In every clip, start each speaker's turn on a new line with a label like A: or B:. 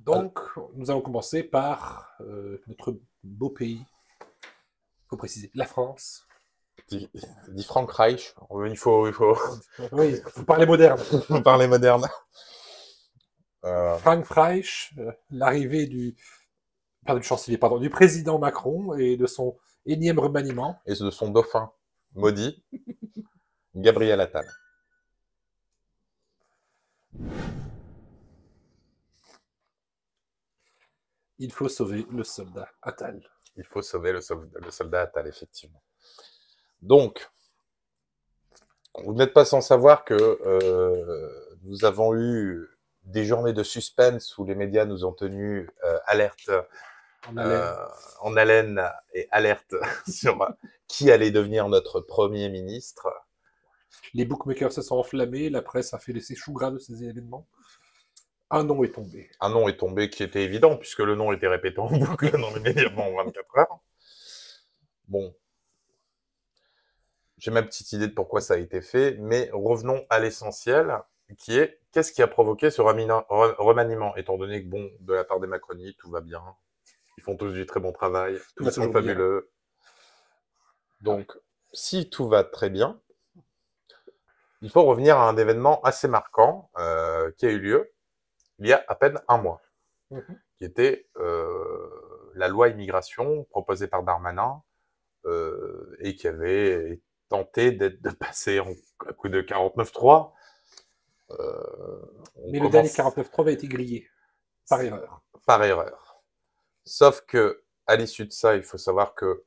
A: Donc, nous allons commencer par notre beau pays. Il faut préciser, la France.
B: Dit Frank Reich. Il faut
A: Oui, il faut parler moderne.
B: parler moderne.
A: Frank Reich, l'arrivée du chancelier, du président Macron et de son énième remaniement.
B: Et de son dauphin maudit, Gabriel Attal.
A: Il faut sauver le soldat Attal.
B: Il faut sauver le soldat Attal, effectivement. Donc, vous n'êtes pas sans savoir que nous avons eu des journées de suspense où les médias nous ont tenus alerte, en haleine et alerte sur qui allait devenir notre Premier ministre.
A: Les bookmakers se sont enflammés, la presse a fait ses choux gras de ces événements. Un nom est tombé.
B: Un nom est tombé qui était évident, puisque le nom était répété en boucle dans les médias en 24 heures. Bon. J'ai ma petite idée de pourquoi ça a été fait, mais revenons à l'essentiel, qui est qu'est-ce qui a provoqué ce remaniement, étant donné que, bon, de la part des Macronistes, tout va bien. Ils font tous du très bon travail, ils sont fabuleux. Donc, si tout va très bien, il faut revenir à un événement assez marquant qui a eu lieu il y a à peine un mois, qui était la loi immigration proposée par Darmanin et qui avait tenté de passer à coup de 49.3.
A: Mais le dernier 49.3 avait été grillé, par erreur.
B: Par erreur. Sauf que, à l'issue de ça, il faut savoir que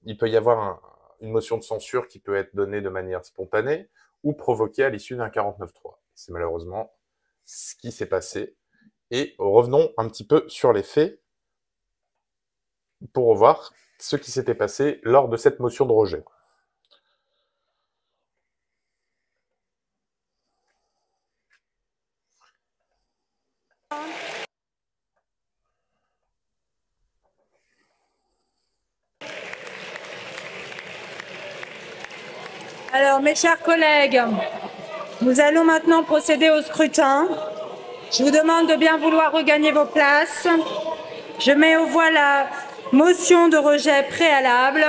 B: il peut y avoir une motion de censure qui peut être donnée de manière spontanée ou provoquée à l'issue d'un 49.3. C'est malheureusement ce qui s'est passé. Et revenons un petit peu sur les faits pour revoir ce qui s'était passé lors de cette motion de rejet.
C: Alors, mes chers collègues, nous allons maintenant procéder au scrutin. Je vous demande de bien vouloir regagner vos places. Je mets aux voix la motion de rejet préalable.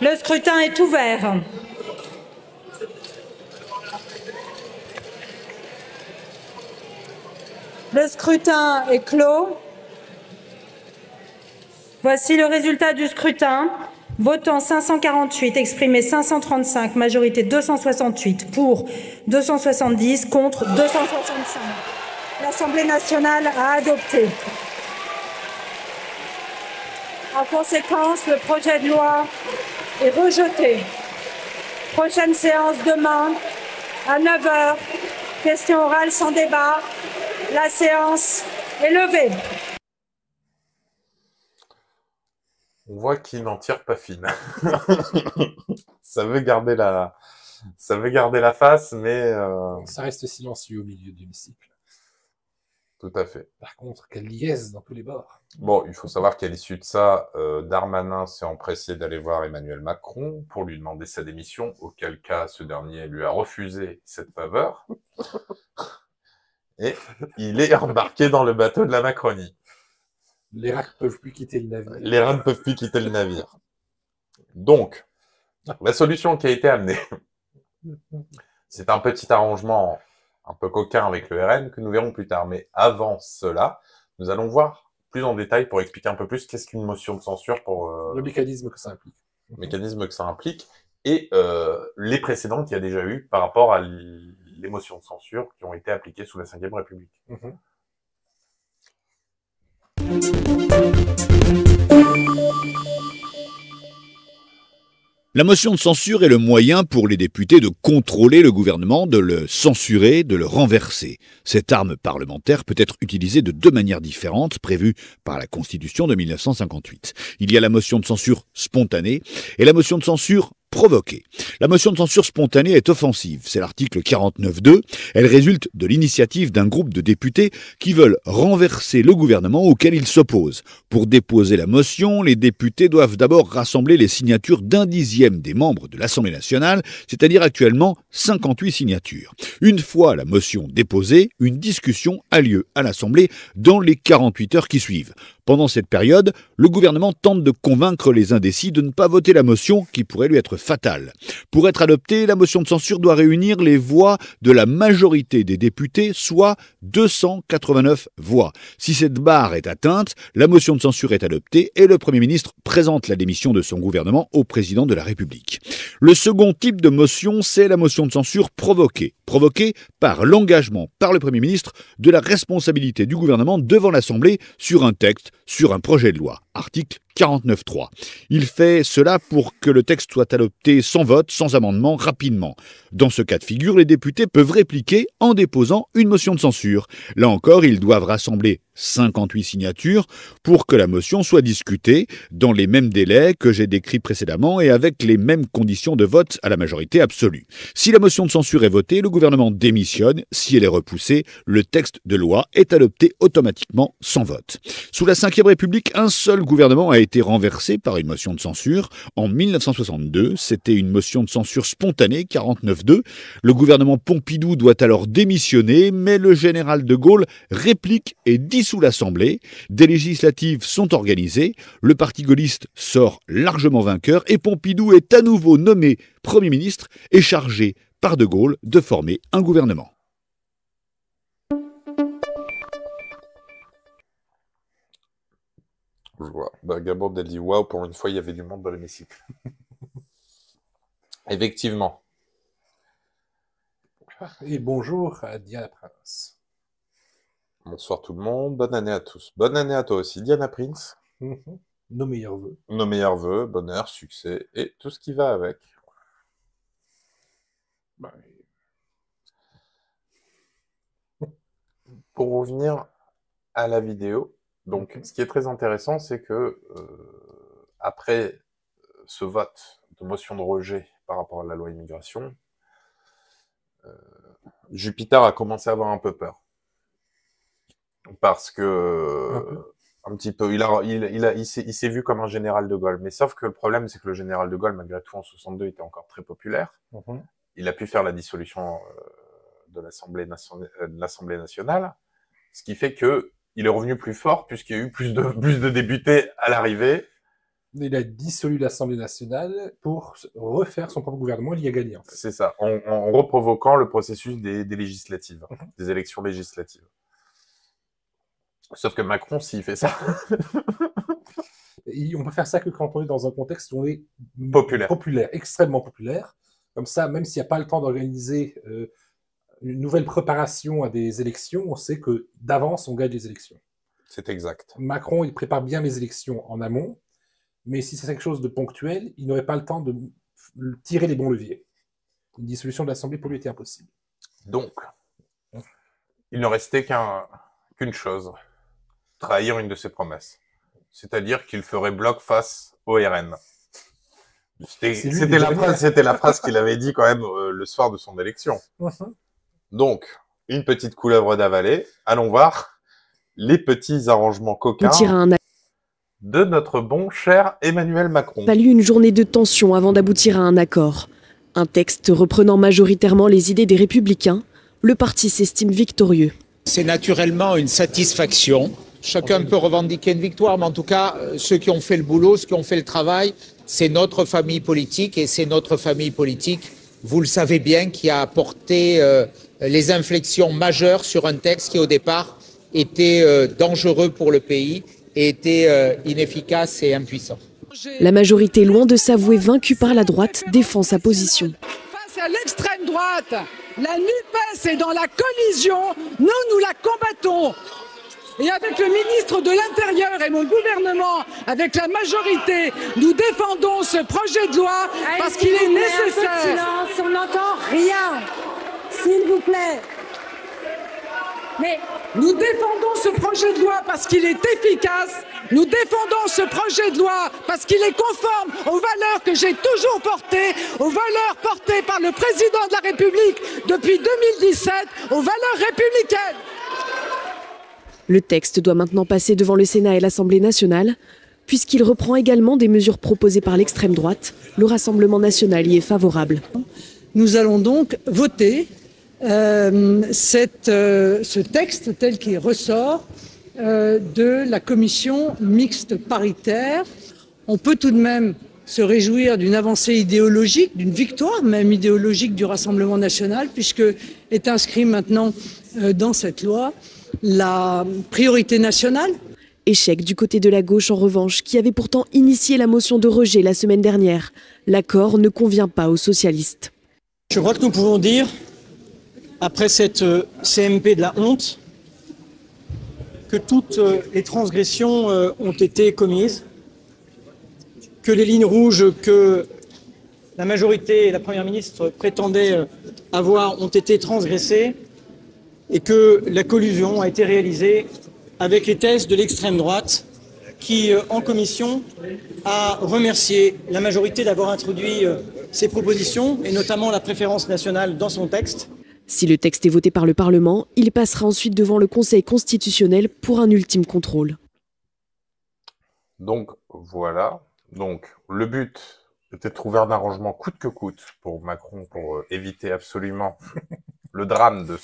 C: Le scrutin est ouvert. Le scrutin est clos. Voici le résultat du scrutin. Votant 548, exprimé 535, majorité 268, pour 270, contre 265. L'Assemblée nationale a adopté. En conséquence, le projet de loi est rejeté. Prochaine séance demain à 9h. Question orale sans débat. La séance est levée.
B: On voit qu'il n'en tire pas fine. Ça veut garder la face, mais
A: ça reste silencieux au milieu de l'hémicycle.
B: Tout à fait.
A: Par contre, quelle liesse dans tous les bords.
B: Bon, il faut savoir qu'à l'issue de ça, Darmanin s'est empressé d'aller voir Emmanuel Macron pour lui demander sa démission, auquel cas ce dernier lui a refusé cette faveur. Et il est embarqué dans le bateau de la Macronie.
A: Les rats ne peuvent plus quitter le navire.
B: Les rats ne peuvent plus quitter le navire. Donc, la solution qui a été amenée, c'est un petit arrangement un peu coquin avec le RN que nous verrons plus tard. Mais avant cela, nous allons voir plus en détail pour expliquer un peu plus qu'est-ce qu'une motion de censure pour
A: le mécanisme que ça implique.
B: Le mécanisme que ça implique et les précédents qu'il y a déjà eu par rapport à les motions de censure qui ont été appliquées sous la Ve République.
D: La motion de censure est le moyen pour les députés de contrôler le gouvernement, de le censurer, de le renverser. Cette arme parlementaire peut être utilisée de deux manières différentes prévues par la Constitution de 1958. Il y a la motion de censure spontanée et la motion de censure provoquer. La motion de censure spontanée est offensive, c'est l'article 49.2. Elle résulte de l'initiative d'un groupe de députés qui veulent renverser le gouvernement auquel ils s'opposent. Pour déposer la motion, les députés doivent d'abord rassembler les signatures d'un dixième des membres de l'Assemblée nationale, c'est-à-dire actuellement 58 signatures. Une fois la motion déposée, une discussion a lieu à l'Assemblée dans les 48 heures qui suivent. Pendant cette période, le gouvernement tente de convaincre les indécis de ne pas voter la motion qui pourrait lui être fatale. Pour être adoptée, la motion de censure doit réunir les voix de la majorité des députés, soit 289 voix. Si cette barre est atteinte, la motion de censure est adoptée et le Premier ministre présente la démission de son gouvernement au président de la République. Le second type de motion, c'est la motion de censure provoquée. Provoquée par l'engagement par le Premier ministre de la responsabilité du gouvernement devant l'Assemblée sur un texte, sur un projet de loi. Article 49.3. Il fait cela pour que le texte soit adopté sans vote, sans amendement, rapidement. Dans ce cas de figure, les députés peuvent répliquer en déposant une motion de censure. Là encore, ils doivent rassembler 58 signatures pour que la motion soit discutée dans les mêmes délais que j'ai décrits précédemment et avec les mêmes conditions de vote à la majorité absolue. Si la motion de censure est votée, le gouvernement démissionne. Si elle est repoussée, le texte de loi est adopté automatiquement sans vote. Sous la Ve République, un seul gouvernement a été renversé par une motion de censure. En 1962, c'était une motion de censure spontanée, 49.2. Le gouvernement Pompidou doit alors démissionner, mais le général de Gaulle réplique et dissout l'Assemblée. Des législatives sont organisées, le parti gaulliste sort largement vainqueur et Pompidou est à nouveau nommé Premier ministre et chargé par de Gaulle de former un gouvernement.
B: Je vois. Gabord, elle dit waouh, pour une fois, il y avait du monde dans l'hémicycle. Effectivement.
A: Et bonjour à Diana Prince.
B: Bonsoir tout le monde, bonne année à tous. Bonne année à toi aussi, Diana Prince.
A: Nos meilleurs vœux.
B: Nos meilleurs vœux, bonheur, succès et tout ce qui va avec. Pour revenir à la vidéo, donc ce qui est très intéressant, c'est que après ce vote de motion de rejet par rapport à la loi immigration, Jupiter a commencé à avoir un peu peur. Parce que un petit peu, il s'est vu comme un général de Gaulle. Mais sauf que le problème, c'est que le général de Gaulle, malgré tout, en 62, était encore très populaire. Il a pu faire la dissolution de l'Assemblée nationale, ce qui fait que il est revenu plus fort puisqu'il y a eu plus de députés à l'arrivée.
A: Il a dissolu l'Assemblée nationale pour refaire son propre gouvernement. Il y a gagné, en fait.
B: C'est ça, en reprovoquant le processus des législatives, des élections législatives. Sauf que Macron, s'il fait ça...
A: On peut faire ça que quand on est dans un contexte où on est
B: populaire,
A: extrêmement populaire. Comme ça, même s'il n'y a pas le temps d'organiser une nouvelle préparation à des élections, on sait que d'avance, on gagne les élections.
B: C'est exact.
A: Macron, il prépare bien les élections en amont, mais si c'est quelque chose de ponctuel, il n'aurait pas le temps de tirer les bons leviers. Une dissolution de l'Assemblée pour lui était impossible.
B: Donc, il ne restait qu'une chose, trahir une de ses promesses. C'est-à-dire qu'il ferait bloc face au RN. C'était la phrase qu'il avait dit quand même le soir de son élection. Donc, une petite couleuvre d'avalée. Allons voir les petits arrangements coquins de notre bon cher Emmanuel Macron.
E: Il a fallu une journée de tension avant d'aboutir à un accord. Un texte reprenant majoritairement les idées des Républicains. Le parti s'estime victorieux.
F: C'est naturellement une satisfaction. Chacun peut revendiquer une victoire, mais en tout cas, ceux qui ont fait le boulot, ceux qui ont fait le travail, c'est notre famille politique et c'est notre famille politique, vous le savez bien, qui a apporté les inflexions majeures sur un texte qui au départ était dangereux pour le pays et était inefficace et impuissant.
E: La majorité, loin de s'avouer vaincue par la droite, défend sa position.
G: Face à l'extrême droite, la NUPES est dans la collision, nous la combattons. Et avec le ministre de l'Intérieur et mon gouvernement, avec la majorité, nous défendons ce projet de loi parce qu'il est nécessaire.
C: Un peu de silence, on n'entend rien. S'il vous plaît.
G: Mais nous défendons ce projet de loi parce qu'il est efficace. Nous défendons ce projet de loi parce qu'il est conforme aux valeurs que j'ai toujours portées, aux valeurs portées par le président de la République depuis 2017, aux valeurs républicaines.
E: Le texte doit maintenant passer devant le Sénat et l'Assemblée nationale, puisqu'il reprend également des mesures proposées par l'extrême droite. Le Rassemblement national y est favorable.
G: Nous allons donc voter ce texte tel qu'il ressort de la commission mixte paritaire. On peut tout de même se réjouir d'une avancée idéologique, d'une victoire même idéologique du Rassemblement national, puisque est inscrit maintenant dans cette loi la priorité nationale.
E: Échec du côté de la gauche en revanche, qui avait pourtant initié la motion de rejet la semaine dernière. L'accord ne convient pas aux socialistes.
H: Je crois que nous pouvons dire, après cette CMP de la honte, que toutes les transgressions ont été commises, que les lignes rouges que la majorité et la Première ministre prétendaient avoir ont été transgressées et que la collusion a été réalisée avec les thèses de l'extrême droite qui, en commission, a remercié la majorité d'avoir introduit ces propositions et notamment la préférence nationale dans son texte.
E: Si le texte est voté par le Parlement, il passera ensuite devant le Conseil constitutionnel pour un ultime contrôle.
B: Donc voilà. Donc le but était de trouver un arrangement coûte que coûte pour Macron pour éviter absolument le drame de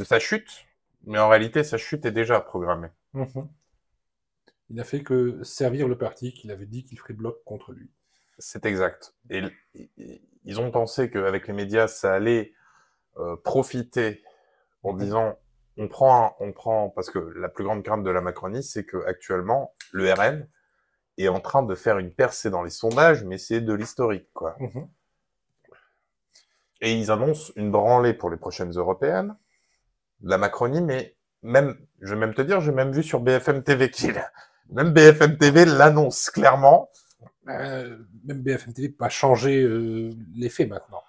B: sa chute. Mais en réalité, sa chute est déjà programmée.
A: Il n'a fait que servir le parti qu'il avait dit qu'il ferait bloc contre lui.
B: C'est exact. Et ils ont pensé qu'avec les médias, ça allait profiter en disant on prend, parce que la plus grande crainte de la Macronie, c'est que actuellement le RN est en train de faire une percée dans les sondages, mais c'est de l'historique, quoi. Et ils annoncent une branlée pour les prochaines européennes, la Macronie, mais même, je vais même te dire, j'ai même vu sur BFM TV même BFM TV l'annonce clairement.
A: Même BFM TV peut pas changer les faits maintenant.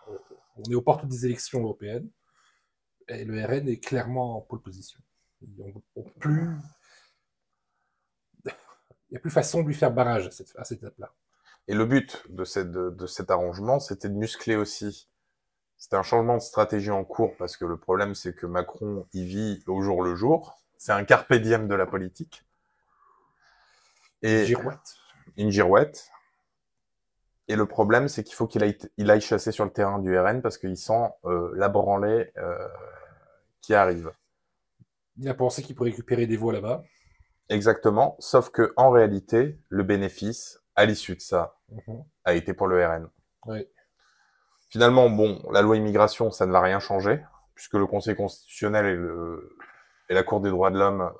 A: On est aux portes des élections européennes et le RN est clairement en pole position. Il n'y a plus façon de lui faire barrage à cette étape-là.
B: Et le but de cet arrangement, c'était de muscler aussi. C'était un changement de stratégie en cours parce que le problème, c'est que Macron y vit au jour le jour. C'est un carpe diem de la politique. Et une girouette. Et le problème, c'est qu'il faut qu'il aille chasser sur le terrain du RN parce qu'il sent la branlée qui arrive.
A: Il a pensé qu'il pourrait récupérer des voix là-bas.
B: Exactement, sauf que en réalité, le bénéfice, à l'issue de ça, a été pour le RN.
A: Oui.
B: Finalement, bon, la loi immigration, ça ne va rien changer, puisque le Conseil constitutionnel et la Cour des droits de l'homme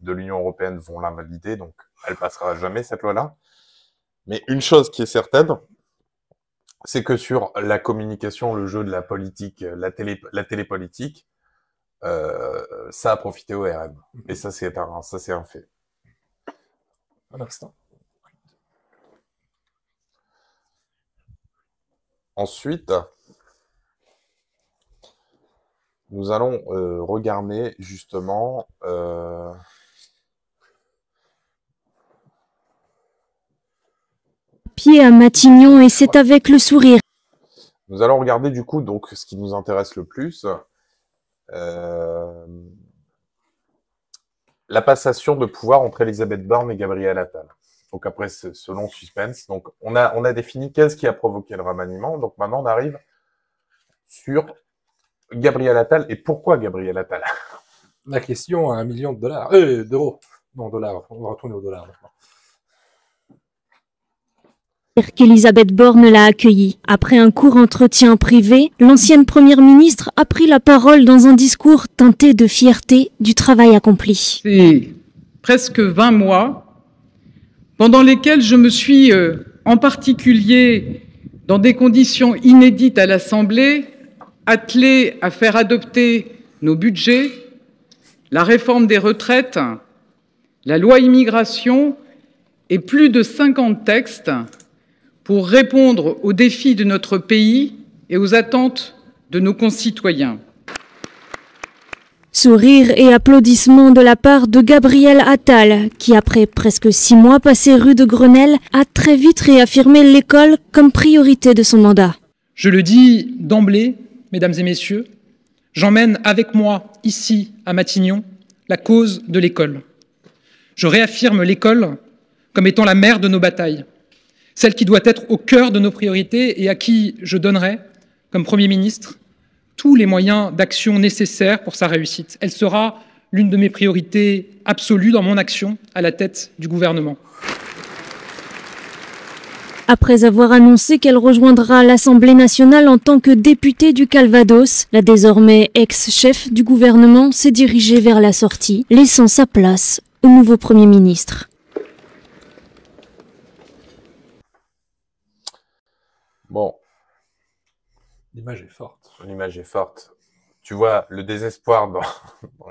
B: de l'Union européenne vont l'invalider, donc elle passera jamais, cette loi-là. Mais une chose qui est certaine, c'est que sur la communication, le jeu de la politique, la télépolitique, ça a profité au RN. Et ça, c'est un fait.
A: Un instant.
B: Ensuite, nous allons regarder justement
I: pied à Matignon et c'est avec le sourire.
B: Nous allons regarder du coup donc ce qui nous intéresse le plus, la passation de pouvoir entre Elisabeth Borne et Gabriel Attal. Donc après ce long suspense, donc on a défini qu'est-ce qui a provoqué le remaniement. Donc maintenant on arrive sur Gabriel Attal et pourquoi Gabriel Attal.
A: La question à $1 million d'euros. Non, dollars. On va retourner aux dollars maintenant.
I: Qu'Elisabeth Borne l'a accueilli. Après un court entretien privé, l'ancienne première ministre a pris la parole dans un discours teinté de fierté du travail accompli.
G: C'est presque 20 mois pendant lesquels je me suis, en particulier dans des conditions inédites à l'Assemblée, attelée à faire adopter nos budgets, la réforme des retraites, la loi immigration et plus de 50 textes pour répondre aux défis de notre pays et aux attentes de nos concitoyens.
I: Sourires et applaudissements de la part de Gabriel Attal, qui après presque 6 mois passés rue de Grenelle, a très vite réaffirmé l'école comme priorité de son mandat.
J: Je le dis d'emblée, mesdames et messieurs, j'emmène avec moi, ici, à Matignon, la cause de l'école. Je réaffirme l'école comme étant la mère de nos batailles, celle qui doit être au cœur de nos priorités et à qui je donnerai, comme Premier ministre, tous les moyens d'action nécessaires pour sa réussite. Elle sera l'une de mes priorités absolues dans mon action à la tête du gouvernement.
I: Après avoir annoncé qu'elle rejoindra l'Assemblée nationale en tant que députée du Calvados, la désormais ex-chef du gouvernement s'est dirigée vers la sortie, laissant sa place au nouveau Premier ministre.
B: Bon.
A: L'image est forte.
B: L'image est forte. Tu vois le désespoir dans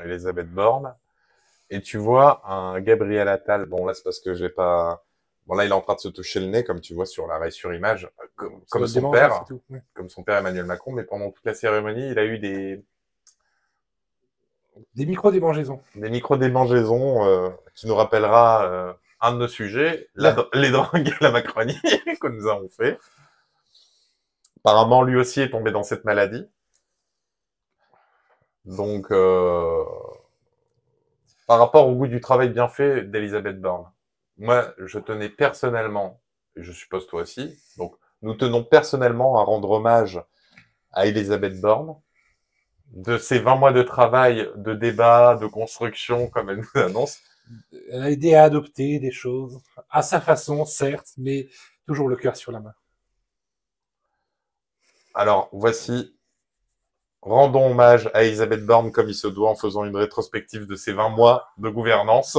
B: Elisabeth Borne et tu vois un Gabriel Attal. Bon, là, c'est parce que j'ai pas... Bon, là, il est en train de se toucher le nez, comme tu vois sur l'arrêt sur image, comme son père, comme son père Emmanuel Macron, mais pendant toute la cérémonie, il a eu des
A: micro-démangeaisons.
B: Des micro-démangeaisons qui nous rappellera un de nos sujets, les drogues et la Macronie que nous avons fait. Apparemment, lui aussi est tombé dans cette maladie. Donc, par rapport au goût du travail bien fait d'Elisabeth Borne, moi, je tenais personnellement, et je suppose toi aussi, donc nous tenons personnellement à rendre hommage à Elisabeth Borne, de ses 20 mois de travail, de débat, de construction, comme elle nous annonce.
A: Elle a aidé à adopter des choses, à sa façon, certes, mais toujours le cœur sur la main.
B: Alors, voici, rendons hommage à Elisabeth Borne comme il se doit en faisant une rétrospective de ses 20 mois de gouvernance.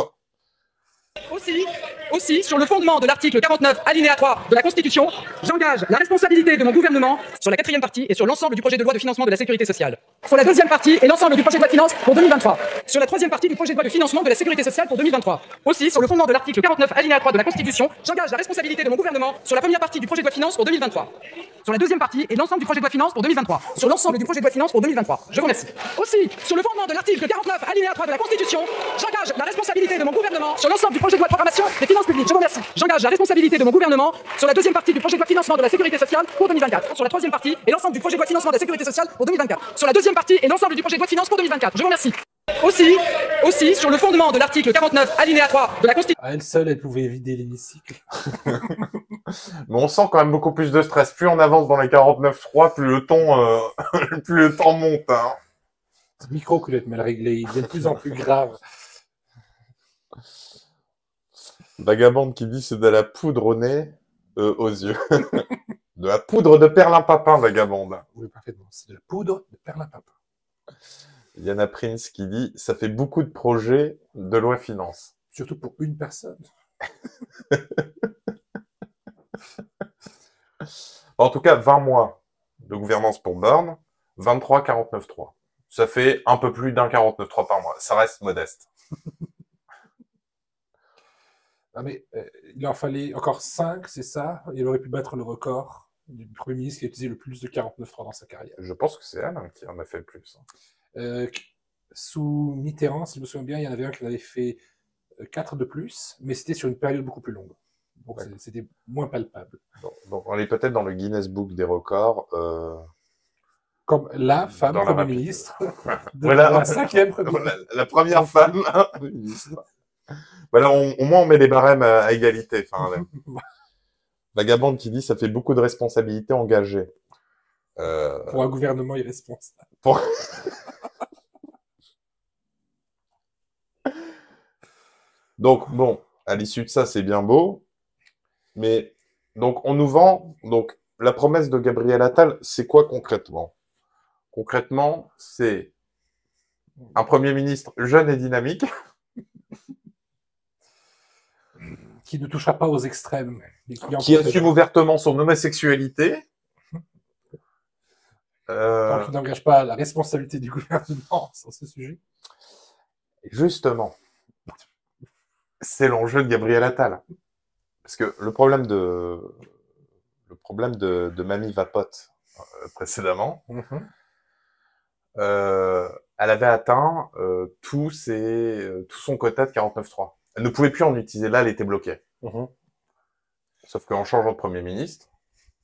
K: Aussi, sur le fondement de l'article 49, alinéa 3 de la Constitution, j'engage la responsabilité de mon gouvernement sur la 4e partie et sur l'ensemble du projet de loi de financement de la sécurité sociale. Sur la 2e partie et l'ensemble du projet de loi de finances pour 2023. Sur la 3e partie du projet de loi de financement de la sécurité sociale pour 2023. Aussi, sur le fondement de l'article 49, alinéa 3 de la Constitution, j'engage la responsabilité de mon gouvernement sur la 1re partie du projet de loi de finances pour 2023. Sur la 2e partie et l'ensemble du projet de loi de finances pour 2023. Sur l'ensemble du projet de loi de finances pour 2023. Je vous remercie. Aussi, sur le fondement de l'article 49, alinéa 3 de la Constitution, j'engage la responsabilité de mon gouvernement sur l'ensemble du projet de loi de programmation des finances publiques. Je vous remercie. J'engage la responsabilité de mon gouvernement sur la 2e partie du projet de loi de financement de la sécurité sociale pour 2024. Sur la 3e partie et l'ensemble du projet de loi de financement de la sécurité sociale pour 2024. Sur la 2e partie et l'ensemble du projet de loi de finances pour 2024. Je vous remercie. Aussi, sur le fondement de l'article 49, alinéa 3 de la Constitution.
A: À elle seule, elle pouvait vider l'hémicycle.
B: Mais on sent quand même beaucoup plus de stress. Plus on avance dans les 49.3, plus le temps monte. Hein.
A: Ce micro que être mal réglé, il est de plus en plus grave.
B: Vagabonde qui dit c'est de la poudre au nez, aux yeux. De la poudre de perlimpapin, Vagabonde.
A: Oui, parfaitement. C'est de la poudre de perlimpapin.
B: Yana Prince qui dit ça fait beaucoup de projets de loi finance.
A: Surtout pour une personne.
B: En tout cas, 20 mois de gouvernance pour Borne, 23 49.3. Ça fait un peu plus d'un 49.3 par mois. Ça reste modeste.
A: Ah mais il en fallait encore 5, c'est ça? Il aurait pu battre le record du Premier ministre qui a utilisé le plus de 49.3 dans sa carrière.
B: Je pense que c'est elle qui en a fait le plus.
A: Sous Mitterrand, si je me souviens bien, il y en avait un qui en avait fait 4 de plus, mais c'était sur une période beaucoup plus longue. Donc c'était moins palpable.
B: Donc on est peut-être dans le Guinness Book des records.
A: Comme la femme Premier ministre de
B: voilà.
A: la 5e Première.
B: La première femme ministre. Voilà, au moins on met les barèmes à égalité. Enfin, Vagabonde qui dit ça fait beaucoup de responsabilités engagées.
A: Pour un gouvernement irresponsable.
B: Donc bon, à l'issue de ça, c'est bien beau, mais donc on nous vend donc la promesse de Gabriel Attal, c'est quoi concrètement? Concrètement, c'est un Premier ministre jeune et dynamique.
A: Qui ne touchera pas aux extrêmes.
B: Qui assume ouvertement son homosexualité.
A: Donc, qui n'engage pas la responsabilité du gouvernement sur ce sujet.
B: Justement, c'est l'enjeu de Gabriel Attal. Parce que le problème de Mamie Vapote précédemment, elle avait atteint tout son quota de 49.3. Elle ne pouvait plus en utiliser. Là, elle était bloquée. Sauf qu'en changeant de Premier ministre,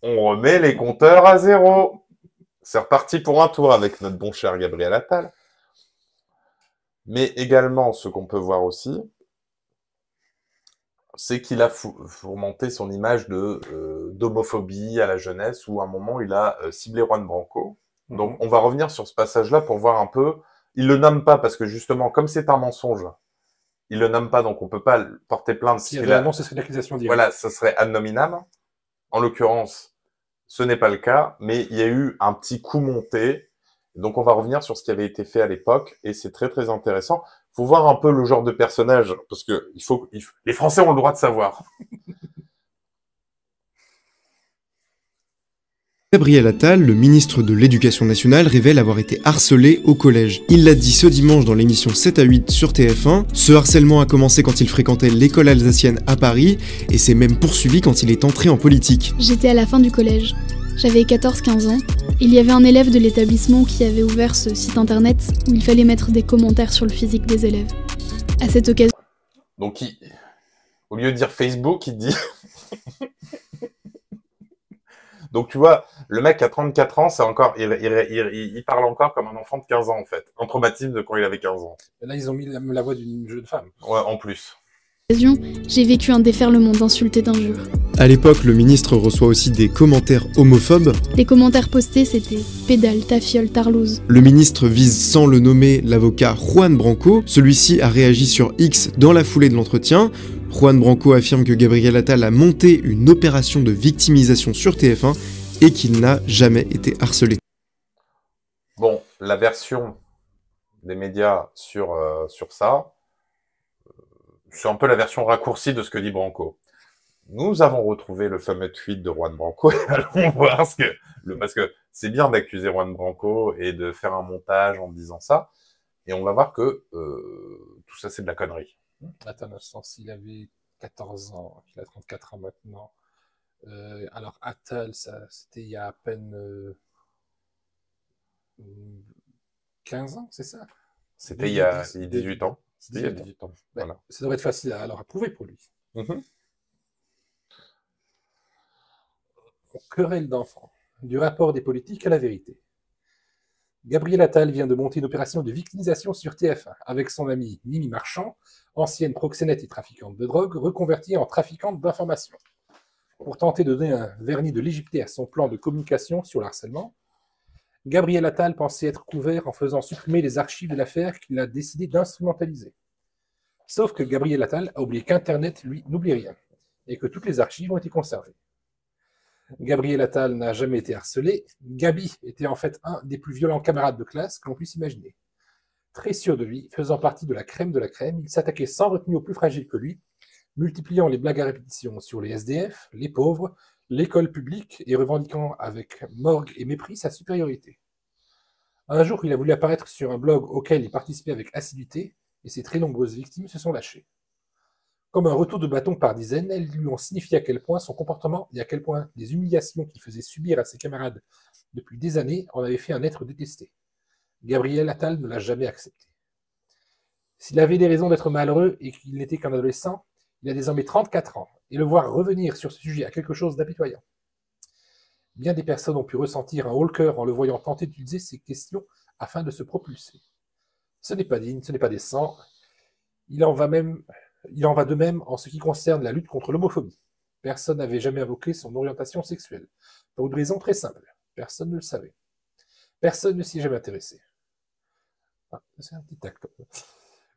B: on remet les compteurs à zéro. C'est reparti pour un tour avec notre bon cher Gabriel Attal. Mais également, ce qu'on peut voir aussi, c'est qu'il a fomenté son image d'homophobie à la jeunesse, où à un moment, il a ciblé Juan Branco. Donc, on va revenir sur ce passage-là pour voir un peu. Il le nomme pas parce que justement, comme c'est un mensonge, il le nomme pas, donc on peut pas porter plainte.
A: Si réellement, ce serait l'accusation directe.
B: Voilà, ça serait ad nominem. En l'occurrence, ce n'est pas le cas, mais il y a eu un petit coup monté. Donc, on va revenir sur ce qui avait été fait à l'époque, et c'est très, très intéressant. Faut voir un peu le genre de personnage, parce que les Français ont le droit de savoir.
L: Gabriel Attal, le ministre de l'Éducation nationale, révèle avoir été harcelé au collège. Il l'a dit ce dimanche dans l'émission 7 à 8 sur TF1. Ce harcèlement a commencé quand il fréquentait l'école alsacienne à Paris, et s'est même poursuivi quand il est entré en politique.
M: J'étais à la fin du collège. J'avais 14-15 ans. Il y avait un élève de l'établissement qui avait ouvert ce site internet où il fallait mettre des commentaires sur le physique des élèves. À cette occasion...
B: Donc, au lieu de dire Facebook, il dit... Donc, tu vois, le mec à 34 ans, c'est encore, il parle encore comme un enfant de 15 ans, en fait. Un traumatisme de quand il avait 15 ans.
A: Et là, ils ont mis la voix d'une jeune femme.
B: Ouais, en plus.
M: J'ai vécu un déferlement d'insultes et d'injures.
L: À l'époque, le ministre reçoit aussi des commentaires homophobes.
M: Les commentaires postés, c'était « pédale, ta fiole, tarlouse ».
L: Le ministre vise sans le nommer l'avocat Juan Branco. Celui-ci a réagi sur X dans la foulée de l'entretien. Juan Branco affirme que Gabriel Attal a monté une opération de victimisation sur TF1 et qu'il n'a jamais été harcelé.
B: Bon, la version des médias sur ça, c'est un peu la version raccourcie de ce que dit Branco. Nous avons retrouvé le fameux tweet de Juan Branco et allons voir parce que c'est bien d'accuser Juan Branco et de faire un montage en disant ça, et on va voir que tout ça c'est de la connerie.
A: Attends un instant, s'il avait 14 ans, qu'il a 34 ans maintenant, alors Attal, c'était il y a à peine 15 ans, c'est ça?
B: C'était il y a 18 ans. C'était il y a 18 ans.
A: Ben,
B: Voilà.
A: ça devrait être facile à prouver pour lui. Querelle d'enfants, du rapport des politiques à la vérité. Gabriel Attal vient de monter une opération de victimisation sur TF1 avec son amie Mimi Marchand, ancienne proxénète et trafiquante de drogue, reconvertie en trafiquante d'informations. Pour tenter de donner un vernis de légèreté à son plan de communication sur le harcèlement, Gabriel Attal pensait être couvert en faisant supprimer les archives de l'affaire qu'il a décidé d'instrumentaliser. Sauf que Gabriel Attal a oublié qu'Internet, lui, n'oublie rien, et que toutes les archives ont été conservées. Gabriel Attal n'a jamais été harcelé. Gabi était en fait un des plus violents camarades de classe que l'on puisse imaginer. Très sûr de lui, faisant partie de la crème, il s'attaquait sans retenue aux plus fragiles que lui, multipliant les blagues à répétition sur les SDF, les pauvres, l'école publique et revendiquant avec morgue et mépris sa supériorité. Un jour, il a voulu apparaître sur un blog auquel il participait avec assiduité, et ses très nombreuses victimes se sont lâchées. Comme un retour de bâton par dizaines, elles lui ont signifié à quel point son comportement et à quel point les humiliations qu'il faisait subir à ses camarades depuis des années en avaient fait un être détesté. Gabriel Attal ne l'a jamais accepté. S'il avait des raisons d'être malheureux et qu'il n'était qu'un adolescent, il a désormais 34 ans, et le voir revenir sur ce sujet a quelque chose d'impitoyant. Bien des personnes ont pu ressentir un haut-le-cœur en le voyant tenter d'utiliser ces questions afin de se propulser. Ce n'est pas digne, ce n'est pas décent. Il en va de même en ce qui concerne la lutte contre l'homophobie. Personne n'avait jamais invoqué son orientation sexuelle, pour une raison très simple. Personne ne le savait. Personne ne s'y est jamais intéressé. Ah, c'est un petit tac.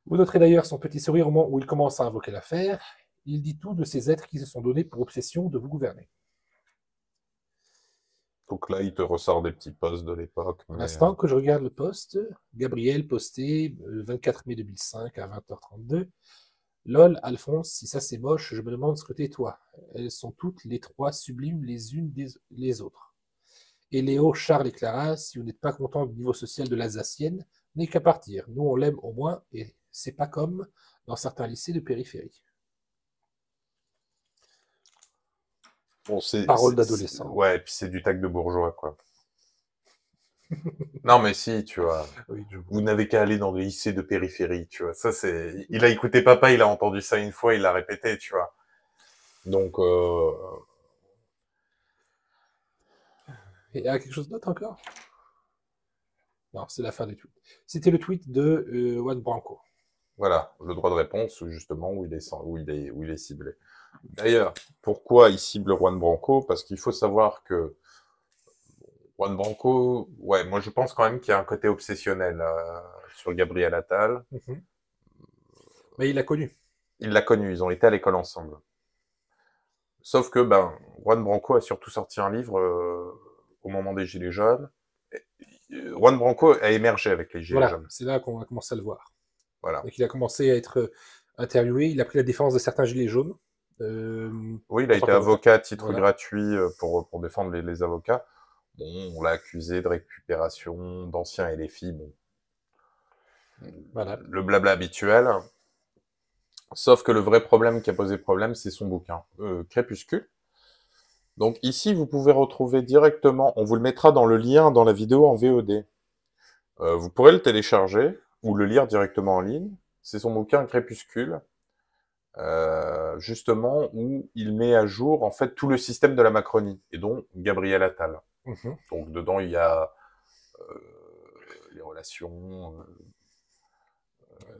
A: Vous noterez d'ailleurs son petit sourire au moment où il commence à invoquer l'affaire. Il dit tout de ces êtres qui se sont donnés pour obsession de vous gouverner.
B: Donc là, il te ressort des petits posts de l'époque.
A: À l'instant que je regarde le post, Gabriel posté le 24 mai 2005 à 20h32. Lol, Alphonse, si ça c'est moche, je me demande ce que t'es toi. Elles sont toutes les trois sublimes les unes les autres. Et Léo, Charles et Clara, si vous n'êtes pas content du niveau social de l'Alsacienne, n'est qu'à partir. Nous, on l'aime au moins, et c'est pas comme dans certains lycées de périphérie.
B: Bon,
A: Parole d'adolescent.
B: Ouais, et puis c'est du tac de bourgeois, quoi. Non, mais si, tu vois.
A: Oui,
B: Vous n'avez qu'à aller dans des lycées de périphérie, tu vois. Ça, c'est... Il a écouté papa, il a entendu ça une fois, il l'a répété, tu vois. Donc,
A: Et il y a quelque chose d'autre encore? Non, c'est la fin du tweet. C'était le tweet de Juan Branco.
B: voilà, le droit de réponse, justement, où il est ciblé. D'ailleurs, pourquoi il cible Juan Branco? Parce qu'il faut savoir que Juan Branco, ouais, moi je pense quand même qu'il y a un côté obsessionnel sur Gabriel Attal.
A: Mais il l'a connu.
B: Il l'a connu, ils ont été à l'école ensemble. Sauf que, Juan Branco a surtout sorti un livre au moment des Gilets jaunes. Juan Branco a émergé avec les Gilets jaunes.
A: C'est là qu'on a commencé à le voir.
B: Voilà.
A: Donc il a commencé à être interviewé, il a pris la défense de certains Gilets jaunes.
B: Oui, il a été avocat à titre gratuit pour défendre les avocats. Bon, on l'a accusé de récupération d'anciens LFI, bon.
A: Voilà.
B: Le blabla habituel. Sauf que le vrai problème qui a posé problème, c'est son bouquin, Crépuscule. Donc ici, vous pouvez retrouver directement, on vous le mettra dans le lien dans la vidéo en VOD. Vous pourrez le télécharger ou le lire directement en ligne. C'est son bouquin Crépuscule, justement, où il met à jour en fait tout le système de la Macronie, et dont Gabriel Attal. Donc dedans, il y a les relations...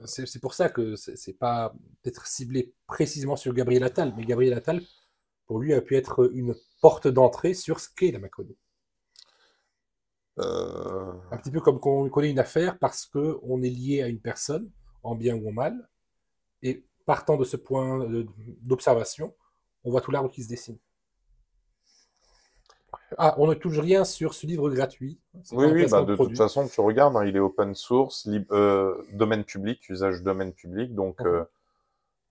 A: C'est pour ça que c'est pas peut-être ciblé précisément sur Gabriel Attal, mais Gabriel Attal, pour lui, a pu être une porte d'entrée sur ce qu'est la Macronie. Un petit peu comme quand on connaît une affaire parce qu'on est lié à une personne, en bien ou en mal, et partant de ce point d'observation, on voit tout l'arbre qui se dessine. Ah, on ne touche rien sur ce livre gratuit.
B: Oui, de toute façon, tu regardes, hein, il est open source, domaine public, usage domaine public, donc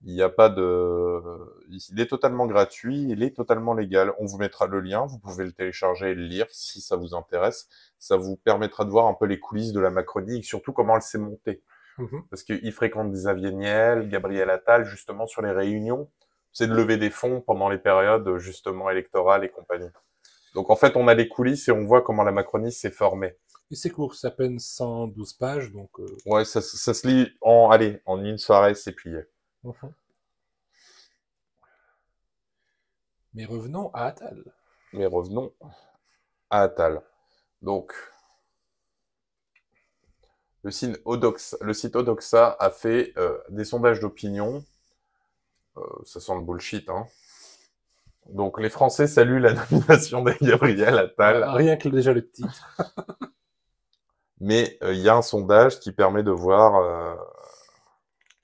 B: il n'y a pas de... Il est totalement gratuit, il est totalement légal. On vous mettra le lien, vous pouvez le télécharger et le lire si ça vous intéresse. Ça vous permettra de voir un peu les coulisses de la Macronie et surtout comment elle s'est montée. Parce qu'il fréquente Xavier Niel, Gabriel Attal, justement sur les réunions. C'est de lever des fonds pendant les périodes justement électorales et compagnie. Donc en fait, on a les coulisses et on voit comment la Macronie s'est formée.
A: Et c'est court, c'est à peine 112 pages, donc...
B: Ouais, ça se lit en une soirée, c'est plié.
A: Mais revenons à
B: Attal. Donc, le site Odoxa a fait des sondages d'opinion. Ça sent le bullshit, hein. Donc, les Français saluent la nomination de Gabriel Attal.
A: Rien que déjà le titre.
B: Mais il y a un sondage qui permet de voir...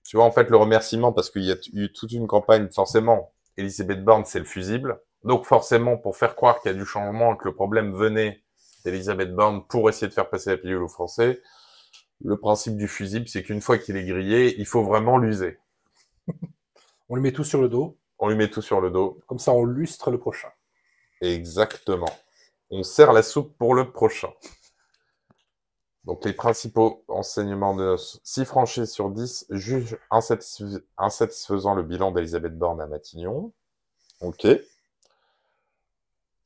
B: tu vois, en fait, le remerciement, parce qu'il y a eu toute une campagne, forcément, Elisabeth Borne, c'est le fusible. Donc, forcément, pour faire croire qu'il y a du changement, que le problème venait d'Elisabeth Borne pour essayer de faire passer la pilule aux Français, le principe du fusible, c'est qu'une fois qu'il est grillé, il faut vraiment l'user.
A: On lui met tout sur le dos.
B: On lui met tout sur le dos.
A: Comme ça, on lustre le prochain.
B: Exactement. On sert la soupe pour le prochain. Donc, les principaux enseignements de noces. 6 Français sur 10 jugent insatisfaisant le bilan d'Elisabeth Borne à Matignon. Ok.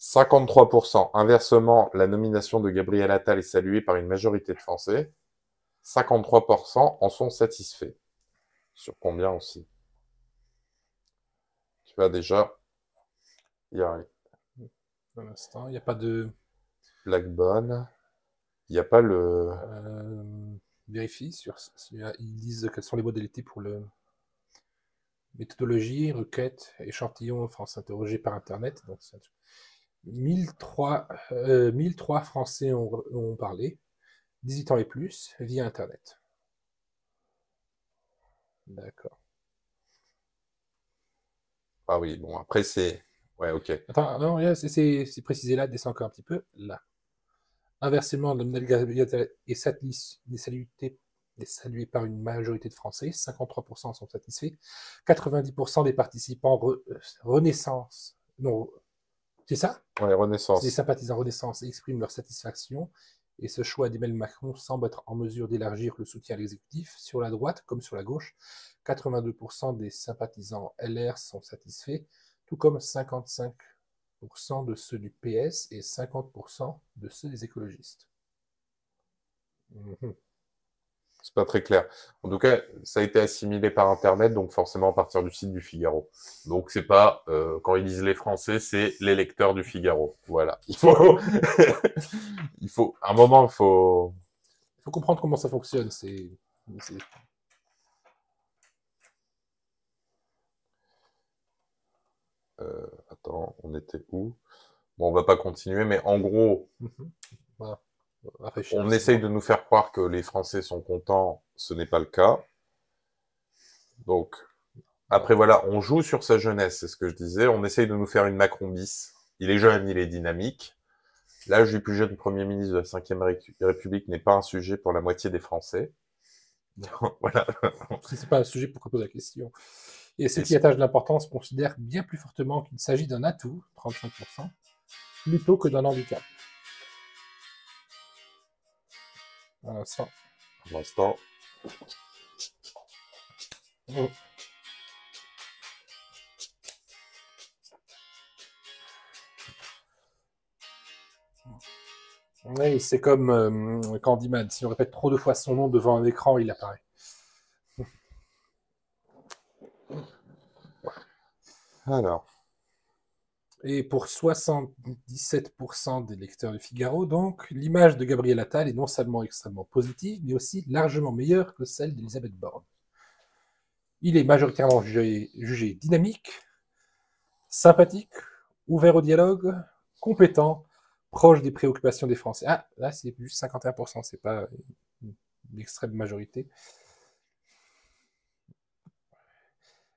B: 53%. Inversement, la nomination de Gabriel Attal est saluée par une majorité de Français. 53% en sont satisfaits. Sur combien aussi? Tu vois déjà, il y a...
A: Pour l'instant, il n'y a pas de...
B: Black Bonne. Il n'y a pas le...
A: Vérifie ils disent quels sont les modalités pour le... Méthodologie, requête, échantillon, France interrogée par Internet. Donc, 1003 Français ont parlé, 18 ans et plus, via Internet. D'accord.
B: Ah oui, bon, après c'est... Ouais, ok.
A: Attends, non, c'est précisé là, descend encore un petit peu, là. Inversement, le modèle est salué par une majorité de Français, 53% sont satisfaits, 90% des participants Renaissance, non, c'est ça?
B: Ouais, Renaissance.
A: Les sympathisants Renaissance expriment leur satisfaction, et ce choix d'Emmanuel Macron semble être en mesure d'élargir le soutien à l'exécutif, sur la droite comme sur la gauche. 82% des sympathisants LR sont satisfaits, tout comme 55% de ceux du PS et 50% de ceux des écologistes.
B: C'est pas très clair. En tout cas, ça a été assimilé par Internet, donc forcément à partir du site du Figaro. Donc c'est pas, quand ils disent les Français, c'est les lecteurs du Figaro. Voilà. À un moment, il faut
A: comprendre comment ça fonctionne.
B: Attends, on était où? Bon, on va pas continuer, mais en gros,
A: Voilà.
B: on essaye de nous faire croire que les Français sont contents, ce n'est pas le cas. Donc, après voilà, on joue sur sa jeunesse, c'est ce que je disais, on essaye de nous faire une Macron bis. Il est jeune, il est dynamique. L'âge du plus jeune Premier ministre de la Ve République n'est pas un sujet pour la moitié des Français. Voilà.
A: Si c'est pas un sujet, pourquoi poser la question? Et ceux qui attachent de l'importance considèrent bien plus fortement qu'il s'agit d'un atout, 35%, plutôt que d'un handicap. Un instant.
B: Un instant.
A: Oui, c'est comme Candyman. Si on répète trop de fois son nom devant un écran, il apparaît.
B: Alors.
A: Et pour 77% des lecteurs du Figaro, donc, l'image de Gabriel Attal est non seulement extrêmement positive, mais aussi largement meilleure que celle d'Elisabeth Borne. Il est majoritairement jugé dynamique, sympathique, ouvert au dialogue, compétent, proche des préoccupations des Français. Ah, là, c'est juste 51%, c'est pas une extrême majorité.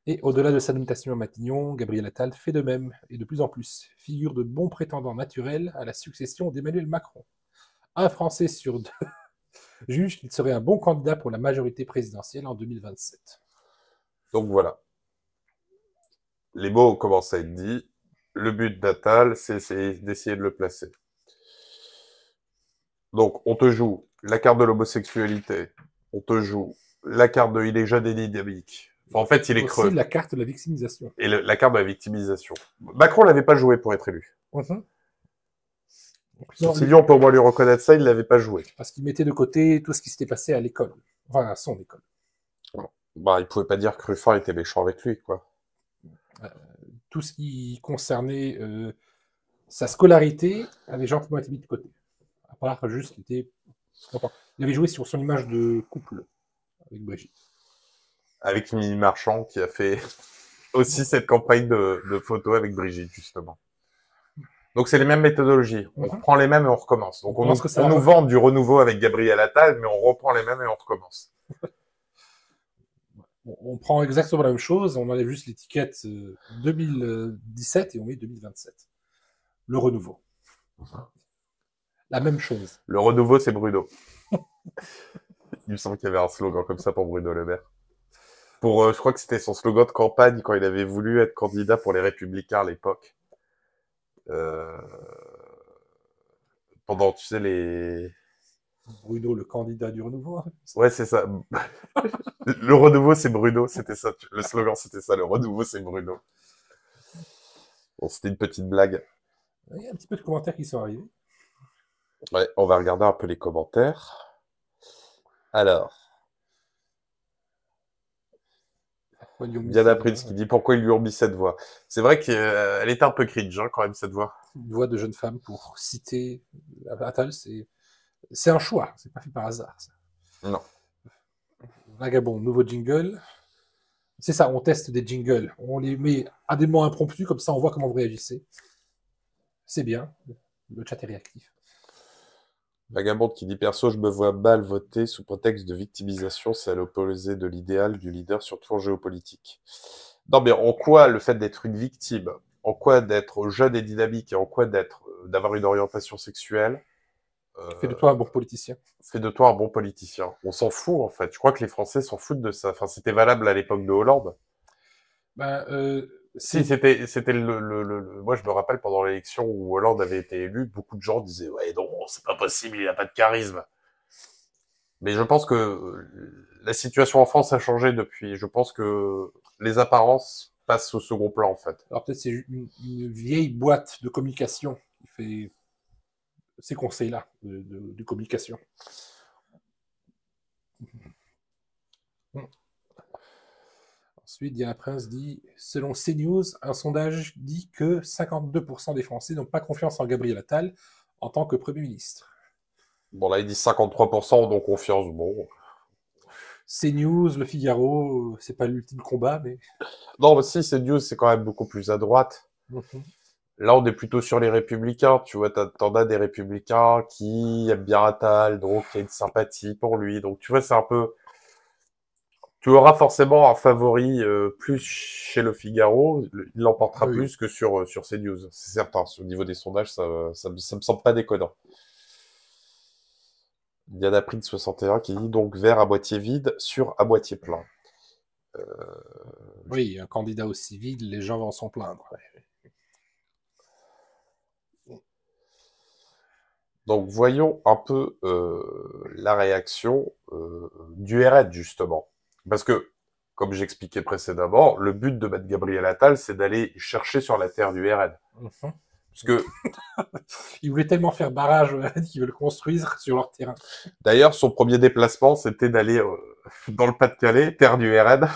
A: Et au-delà de sa nomination à Matignon, Gabriel Attal fait de même, et de plus en plus, figure de bon prétendant naturel à la succession d'Emmanuel Macron. Un Français sur deux juge qu'il serait un bon candidat pour la majorité présidentielle en 2027.
B: Donc voilà. Les mots commencent à être dits. Le but d'Attal, c'est d'essayer de le placer. Donc, on te joue la carte de l'homosexualité, on te joue la carte de il est jeune et dynamique. Enfin, en fait, il est creux.
A: Aussi la carte de la victimisation.
B: Et la carte de la victimisation. Macron l'avait pas joué pour être élu. Sillon, pour moi lui reconnaître ça, il l'avait pas joué.
A: Parce qu'il mettait de côté tout ce qui s'était passé à l'école. Enfin, à son école.
B: Bah, il pouvait pas dire que Ruffin était méchant avec lui, quoi.
A: Tout ce qui concernait sa scolarité avait gentiment été mis de côté. À part juste qu'il était... Il avait joué sur son image de couple avec Brigitte.
B: Avec Mimi Marchand, qui a fait aussi cette campagne de photos avec Brigitte, justement. Donc, c'est les mêmes méthodologies. On reprend les mêmes et on recommence. Donc, on nous vend du renouveau avec Gabriel Attal, mais on reprend les mêmes et on recommence.
A: On prend exactement la même chose, on enlève juste l'étiquette 2017 et on met 2027. Le renouveau. La même chose.
B: Le renouveau, c'est Bruno. Il me semble qu'il y avait un slogan comme ça pour Bruno Le Maire. Je crois que c'était son slogan de campagne quand il avait voulu être candidat pour les Républicains à l'époque. Pendant, tu sais, les...
A: Bruno, le candidat du renouveau. Hein.
B: Ouais, c'est ça. Le renouveau, c'est Bruno. C'était ça. Le slogan, c'était ça. Le renouveau, c'est Bruno. Bon, c'était une petite blague.
A: Il y a un petit peu de commentaires qui sont arrivés.
B: Ouais, on va regarder un peu les commentaires. Alors. Diana Prince qui dit pourquoi il lui ont mis cette voix. C'est vrai qu'elle était un peu cringe, hein, quand même, cette voix.
A: Une voix de jeune femme pour citer Attal, c'est un choix, c'est pas fait par hasard. Ça.
B: Non.
A: Vagabond, nouveau jingle. C'est ça, on teste des jingles. On les met à des moments impromptus, comme ça on voit comment vous réagissez. C'est bien, le chat est réactif.
B: Vagabonde qui dit perso, je me vois mal voter sous prétexte de victimisation, c'est à l'opposé de l'idéal du leader, surtout en géopolitique. Non, mais en quoi le fait d'être une victime, en quoi d'être jeune et dynamique, et en quoi d'avoir une orientation sexuelle,
A: fait de toi un bon politicien.
B: Fait de toi un bon politicien. On s'en fout, en fait. Je crois que les Français s'en foutent de ça. Enfin, c'était valable à l'époque de Hollande. Si, c'était moi, je me rappelle pendant l'élection où Hollande avait été élu, beaucoup de gens disaient, ouais, non, c'est pas possible, il a pas de charisme. Mais je pense que la situation en France a changé depuis. Je pense que les apparences passent au second plan, en fait.
A: Alors peut-être c'est une vieille boîte de communication qui fait ces conseils-là de communication. Ensuite, Diana Prince dit, selon CNews, un sondage dit que 52% des Français n'ont pas confiance en Gabriel Attal en tant que Premier ministre.
B: Bon, là, ils disent 53% ont confiance. Bon.
A: CNews, Le Figaro, c'est pas l'ultime combat, mais...
B: Non, mais si, CNews, c'est quand même beaucoup plus à droite. Là, on est plutôt sur les Républicains. Tu vois, t'en as des Républicains qui aiment bien Attal, donc il y a une sympathie pour lui. Donc, tu vois, c'est un peu... Tu auras forcément un favori plus chez Le Figaro. Il l'emportera plus que sur CNews. C'est certain. Au niveau des sondages, ça me semble pas déconnant. Diana Prince 61 qui dit donc verre à moitié vide sur à moitié plein.
A: Oui, un candidat aussi vide, les gens vont s'en plaindre.
B: Donc voyons un peu la réaction du RN justement. Parce que, comme j'expliquais précédemment, le but de mettre Gabriel Attal, c'est d'aller chercher sur la terre du RN. Parce que...
A: Ils voulaient tellement faire barrage qu'ils veulent construire sur leur terrain.
B: D'ailleurs, son premier déplacement, c'était d'aller dans le Pas-de-Calais, terre du RN,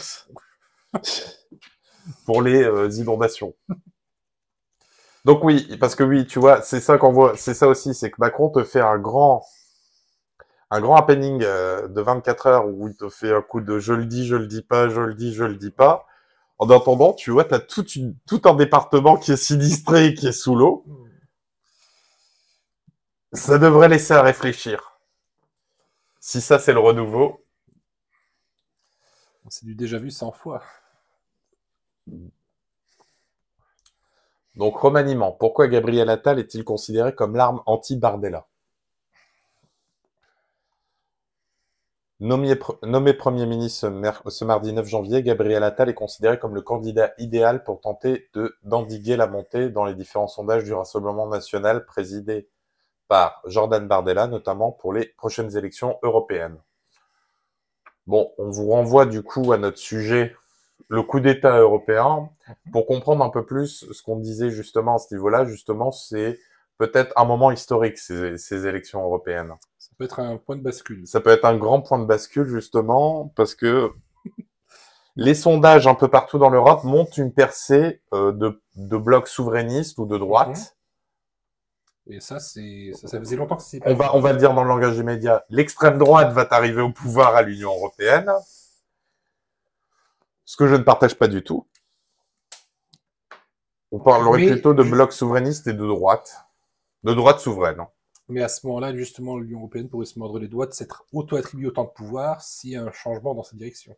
B: pour les inondations. Donc oui, parce que oui, tu vois, c'est ça qu'on voit, c'est ça aussi, c'est que Macron te fait un grand happening de 24 heures où il te fait un coup de je le dis pas, je le dis pas. En attendant, tu vois, t'as tout un département qui est sinistré et qui est sous l'eau. Ça devrait laisser à réfléchir. Si ça, c'est le renouveau.
A: C'est du déjà vu 100 fois.
B: Donc, remaniement. Pourquoi Gabriel Attal est-il considéré comme l'arme anti-Bardella? Nommé Premier ministre ce mardi 9 janvier, Gabriel Attal est considéré comme le candidat idéal pour tenter d'endiguer la montée dans les différents sondages du Rassemblement national présidé par Jordan Bardella, notamment pour les prochaines élections européennes. Bon, on vous renvoie du coup à notre sujet, le coup d'État européen, pour comprendre un peu plus ce qu'on disait justement à ce niveau-là. Justement, c'est peut-être un moment historique, ces élections européennes.
A: Ça peut être un point de bascule.
B: Ça peut être un grand point de bascule, justement, parce que les sondages un peu partout dans l'Europe montrent une percée de blocs souverainistes ou de droite.
A: Et ça faisait longtemps que c'est
B: pas... On va le dire dans le langage immédiat. L'extrême droite va arriver au pouvoir à l'Union européenne. Ce que je ne partage pas du tout. On parlerait plutôt de blocs souverainistes et de droite. De droite souveraine.
A: Mais à ce moment-là, justement, l'Union européenne pourrait se mordre les doigts de s'être auto-attribué autant de pouvoir s'il y a un changement dans cette direction.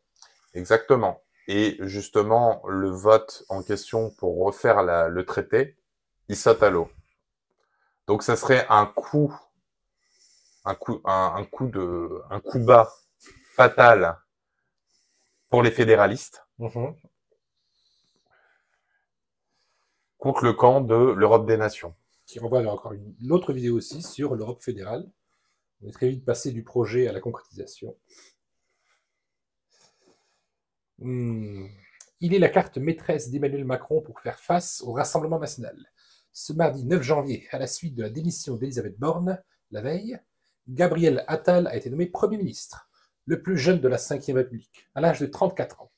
B: Exactement. Et justement, le vote en question pour refaire le traité, il saute à l'eau. Donc ça serait un coup bas fatal pour les fédéralistes contre le camp de l'Europe des nations.
A: Qui renvoie vers encore une autre vidéo aussi sur l'Europe fédérale. On est très vite passé du projet à la concrétisation. Il est la carte maîtresse d'Emmanuel Macron pour faire face au Rassemblement national. Ce mardi 9 janvier, à la suite de la démission d'Elisabeth Borne, la veille, Gabriel Attal a été nommé Premier ministre, le plus jeune de la Ve République, à l'âge de 34 ans.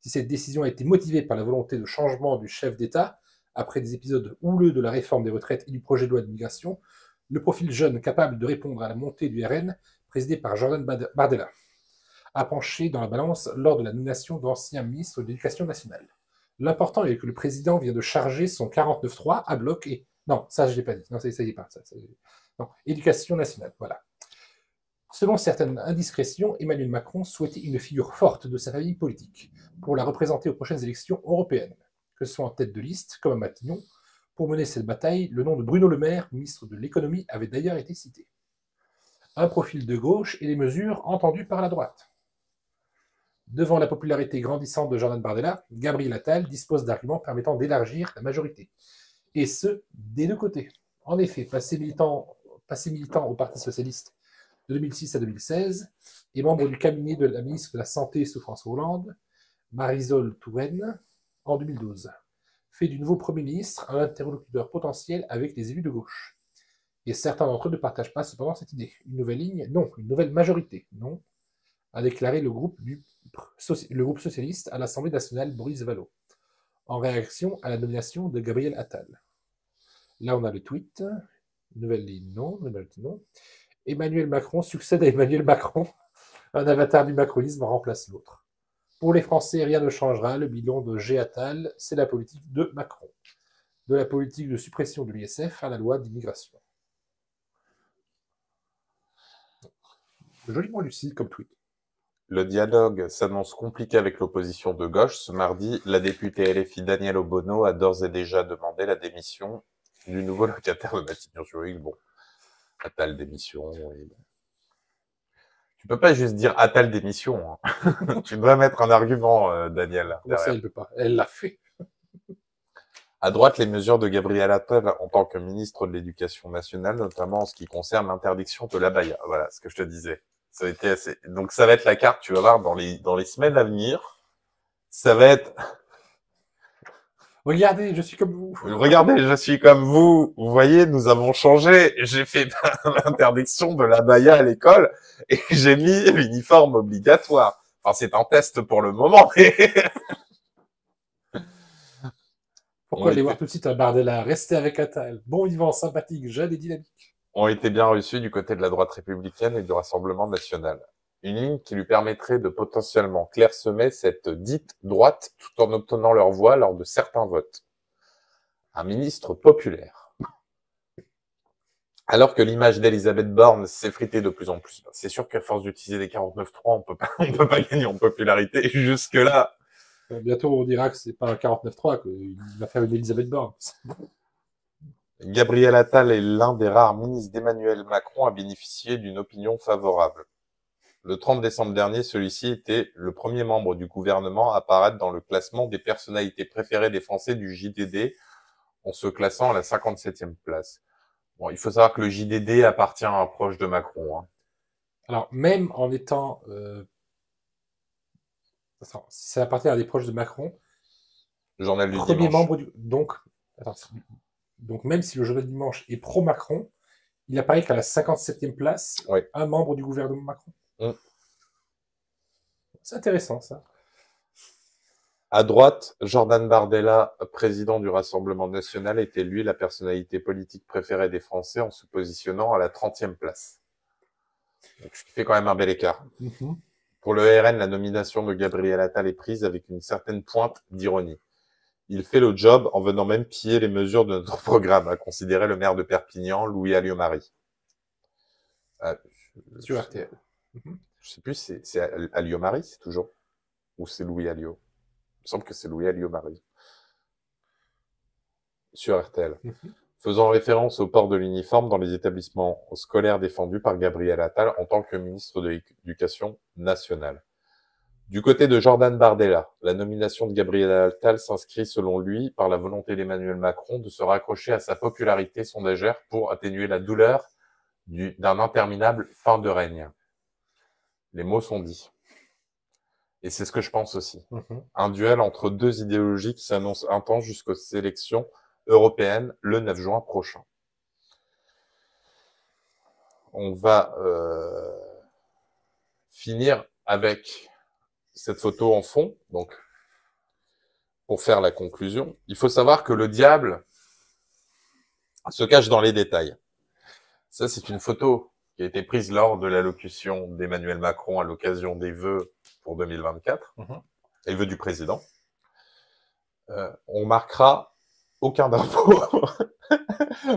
A: Si cette décision a été motivée par la volonté de changement du chef d'État, après des épisodes houleux de la réforme des retraites et du projet de loi d'immigration, le profil jeune capable de répondre à la montée du RN, présidé par Jordan Bardella, a penché dans la balance lors de la nomination d'ancien ministre de l'Éducation nationale. L'important est que le président vient de charger son 49.3 à bloc et... Non, ça je l'ai pas dit. Non, ça y est pas. Non, Éducation nationale, voilà. Selon certaines indiscrétions, Emmanuel Macron souhaitait une figure forte de sa famille politique pour la représenter aux prochaines élections européennes, que ce soit en tête de liste, comme à Matignon. Pour mener cette bataille, le nom de Bruno Le Maire, ministre de l'économie, avait d'ailleurs été cité. Un profil de gauche et des mesures entendues par la droite. Devant la popularité grandissante de Jordan Bardella, Gabriel Attal dispose d'arguments permettant d'élargir la majorité. Et ce, des deux côtés. En effet, passé militant au Parti socialiste de 2006 à 2016, et membre du cabinet de la ministre de la Santé sous François Hollande, Marisol Touraine, en 2012, fait du nouveau Premier ministre un interlocuteur potentiel avec les élus de gauche. Et certains d'entre eux ne partagent pas cependant cette idée. Une nouvelle ligne? Non. Une nouvelle majorité? Non. a déclaré le groupe socialiste à l'Assemblée nationale Boris Vallaud, en réaction à la nomination de Gabriel Attal. Là, on a le tweet. Nouvelle ligne, non. Nouvelle ligne, non. Emmanuel Macron succède à Emmanuel Macron. Un avatar du macronisme remplace l'autre. Pour les Français, rien ne changera. Le bilan de G. Attal, c'est la politique de Macron. De la politique de suppression de l'ISF à la loi d'immigration. Joliment lucide comme tweet.
B: Le dialogue s'annonce compliqué avec l'opposition de gauche. Ce mardi, la députée LFI Danielle Obono a d'ores et déjà demandé la démission du nouveau locataire de Matignon-sur-Hugue. Bon, Attal démission. Et... Tu peux pas juste dire Attal démission. Hein. Tu dois mettre un argument, Danielle.
A: Comment ça, elle peut pas? Elle l'a fait.
B: À droite, les mesures de Gabriel Attal en tant que ministre de l'Éducation nationale, notamment en ce qui concerne l'interdiction de l'abaya. Voilà ce que je te disais. Ça a été assez... Donc ça va être la carte, tu vas voir, dans les semaines à venir. Ça va être...
A: Regardez, je suis comme vous.
B: Regardez, je suis comme vous. Vous voyez, nous avons changé. J'ai fait l'interdiction de l'abaya à l'école et j'ai mis l'uniforme obligatoire. Enfin, c'est un test pour le moment.
A: Pourquoi aller voir tout de suite un Bardella? Restez avec Attal. Bon vivant, sympathique, jeune et dynamique.
B: Ont été bien reçus du côté de la droite républicaine et du Rassemblement national. Une ligne qui lui permettrait de potentiellement clairsemer cette dite droite tout en obtenant leur voix lors de certains votes. Un ministre populaire. Alors que l'image d'Elisabeth Borne s'effritait de plus en plus, c'est sûr qu'à force d'utiliser les 49.3, on peut pas gagner en popularité. Jusque-là.
A: Bientôt, on dira que c'est pas un 49.3, qu'il va faire une Elisabeth Borne.
B: Gabriel Attal est l'un des rares ministres d'Emmanuel Macron à bénéficier d'une opinion favorable. Le 30 décembre dernier, celui-ci était le premier membre du gouvernement à apparaître dans le classement des personnalités préférées des Français du JDD, en se classant à la 57e place. Bon, il faut savoir que le JDD appartient à un proche de Macron. Hein.
A: Alors, même en étant... Attends, si ça appartient à des proches de Macron...
B: Journal du
A: premier
B: dimanche.
A: Membre du... Donc, même si le Journal du dimanche est pro-Macron, il apparaît qu'à la 57e place,
B: oui.
A: Un membre du gouvernement Macron. C'est intéressant, ça.
B: À droite, Jordan Bardella, président du Rassemblement national, est élu la personnalité politique préférée des Français en se positionnant à la 30e place. Donc, ce qui fait quand même un bel écart. Pour le RN, la nomination de Gabriel Attal est prise avec une certaine pointe d'ironie. Il fait le job en venant même piller les mesures de notre programme, a considéré le maire de Perpignan, Louis Alliot-Marie.
A: Sur RTL.
B: Je sais plus, c'est Alliot-Marie, c'est toujours? Ou c'est Louis Alliot? Il me semble que c'est Louis Alliot-Marie. Sur RTL. Faisant référence au port de l'uniforme dans les établissements scolaires défendus par Gabriel Attal en tant que ministre de l'Éducation nationale. Du côté de Jordan Bardella, la nomination de Gabriel Attal s'inscrit selon lui par la volonté d'Emmanuel Macron de se raccrocher à sa popularité sondagère pour atténuer la douleur d'un interminable fin de règne. Les mots sont dits. Et c'est ce que je pense aussi. Un duel entre deux idéologies qui s'annonce intense jusqu'aux élections européennes le 9 juin prochain. On va finir avec cette photo en fond. Donc, pour faire la conclusion, il faut savoir que le diable se cache dans les détails. Ça, c'est une photo qui a été prise lors de l'allocution d'Emmanuel Macron à l'occasion des vœux pour 2024, les vœux du président. On marquera aucun drapeau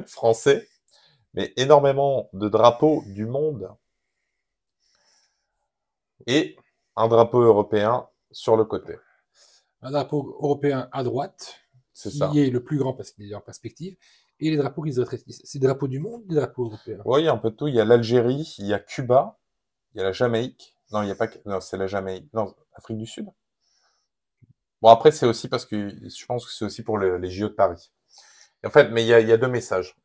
B: français, mais énormément de drapeaux du monde et un drapeau européen sur le côté.
A: Un drapeau européen à droite, qui est le plus grand parce qu'il est en perspective, et les drapeaux qui se rétrécissent. C'est des drapeaux du monde ou des drapeaux européens?
B: Oui, il y a un peu de tout. Il y a l'Algérie, il y a Cuba, il y a la Jamaïque. Non, il n'y a pas que... Non, c'est la Jamaïque. Non, Afrique du Sud. Bon, après, c'est aussi parce que je pense que c'est aussi pour les JO de Paris. En fait, mais il y a deux messages.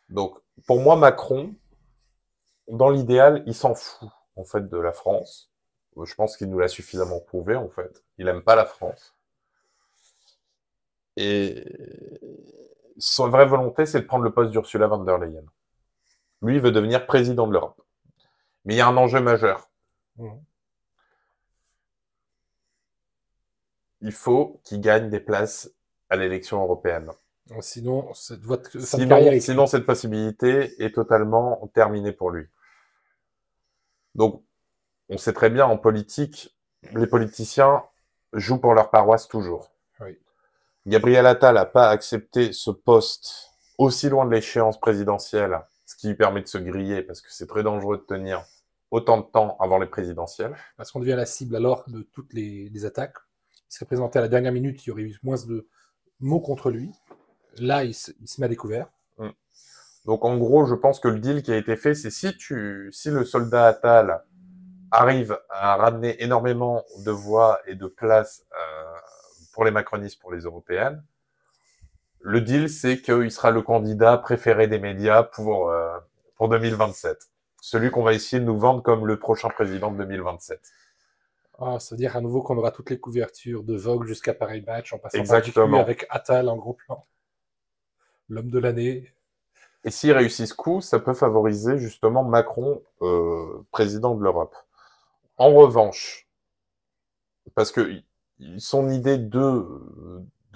B: Donc, pour moi, Macron, dans l'idéal, il s'en fout, en fait, de la France. Je pense qu'il nous l'a suffisamment prouvé, en fait. Il aime pas la France. Et sa vraie volonté, c'est de prendre le poste d'Ursula von der Leyen. Lui, il veut devenir président de l'Europe. Mais il y a un enjeu majeur. Il faut qu'il gagne des places à l'élection européenne.
A: Sinon, sinon,
B: cette possibilité est totalement terminée pour lui. Donc, on sait très bien, en politique, les politiciens jouent pour leur paroisse toujours.
A: Oui.
B: Gabriel Attal n'a pas accepté ce poste aussi loin de l'échéance présidentielle, ce qui lui permet de se griller, parce que c'est très dangereux de tenir autant de temps avant les présidentielles.
A: Parce qu'on devient la cible alors de toutes les attaques. Il serait présenté à la dernière minute, il y aurait eu moins de mots contre lui. Là, il se met à découvert.
B: Donc, en gros, je pense que le deal qui a été fait, c'est si le soldat Attal arrive à ramener énormément de voix et de places pour les macronistes, pour les européennes, le deal, c'est qu'il sera le candidat préféré des médias pour 2027. Celui qu'on va essayer de nous vendre comme le prochain président de 2027.
A: Ça veut dire à nouveau qu'on aura toutes les couvertures de Vogue jusqu'à Paris Match, en passant
B: Exactement.
A: par GQ avec Attal en gros plan. L'homme de l'année.
B: Et s'il réussit ce coup, ça peut favoriser justement Macron, président de l'Europe. En revanche, parce que son idée de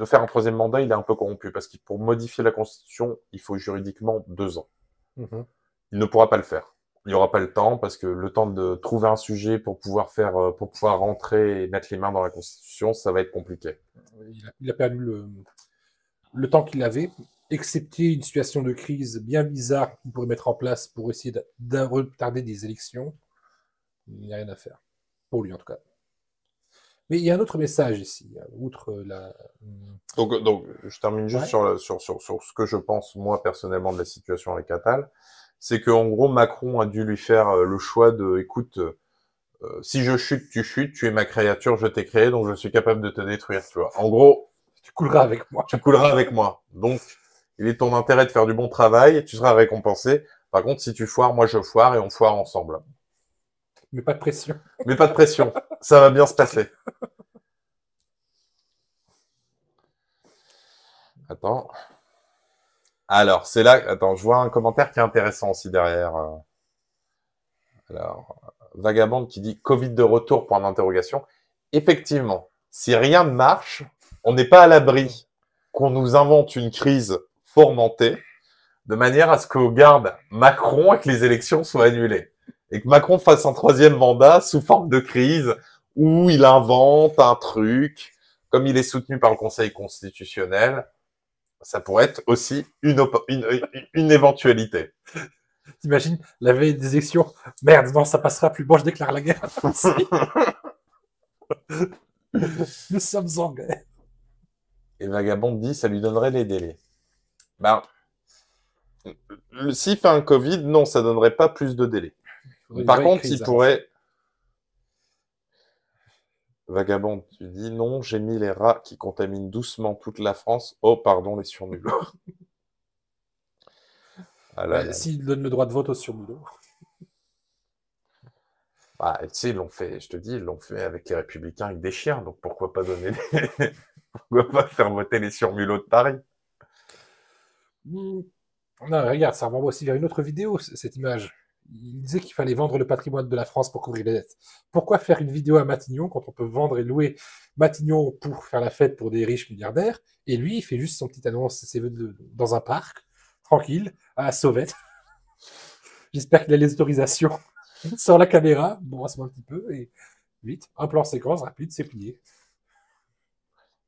B: faire un troisième mandat, il est un peu corrompu, parce que pour modifier la Constitution, il faut juridiquement 2 ans. Il ne pourra pas le faire. Il n'y aura pas le temps, parce que le temps de trouver un sujet pour pouvoir rentrer et mettre les mains dans la Constitution, ça va être compliqué.
A: Il a perdu le temps qu'il avait, excepté une situation de crise bien bizarre qu'il pourrait mettre en place pour essayer de retarder des élections. Il n'y a rien à faire. Pour lui, en tout cas. Mais il y a un autre message ici, outre la...
B: Donc je termine juste sur ce que je pense, moi, personnellement, de la situation avec Attal. C'est qu'en gros, Macron a dû lui faire le choix de, écoute, si je chute, tu es ma créature, je t'ai créé, donc je suis capable de te détruire, tu vois. En gros,
A: tu couleras avec moi.
B: Tu couleras avec moi. Donc, il est ton intérêt de faire du bon travail, tu seras récompensé. Par contre, si tu foires, moi je foire et on foire ensemble.
A: Mais pas de pression.
B: Mais pas de pression. Ça va bien se passer. Attends. Alors, c'est là... Attends, je vois un commentaire qui est intéressant aussi derrière. Alors, Vagabond qui dit « Covid de retour » pour une interrogation. Effectivement, si rien ne marche, on n'est pas à l'abri qu'on nous invente une crise fourmentée de manière à ce qu'on garde Macron et que les élections soient annulées. Et que Macron fasse un troisième mandat sous forme de crise où il invente un truc, comme il est soutenu par le Conseil constitutionnel. Ça pourrait être aussi une éventualité.
A: T'imagines, la veille des élections, merde, non, ça passera plus, bon, je déclare la guerre. Nous sommes en guerre.
B: Et Vagabond dit, ça lui donnerait les délais. Ben, s'il fait un Covid, non, ça donnerait pas plus de délais. Par contre, il pourrait... Vagabond, tu dis non, j'ai mis les rats qui contaminent doucement toute la France. Oh, pardon, les surnulos.
A: S'il donne le droit de vote aux surnulos.
B: Bah, tu sais, ils l'ont fait, je te dis, ils l'ont fait avec les Républicains, avec des chiens. Donc pourquoi pas donner pourquoi pas faire voter les surmulots de Paris?
A: Non, regarde, ça renvoie aussi vers une autre vidéo, cette image. Il disait qu'il fallait vendre le patrimoine de la France pour couvrir les dettes. Pourquoi faire une vidéo à Matignon quand on peut vendre et louer Matignon pour faire la fête pour des riches milliardaires, et lui, il fait juste son petite annonce ses vœux dans un parc, tranquille, à Sauvette. J'espère qu'il a les autorisations. Sort la caméra, brasse-moi un petit peu, et vite, un plan séquence rapide, c'est plié.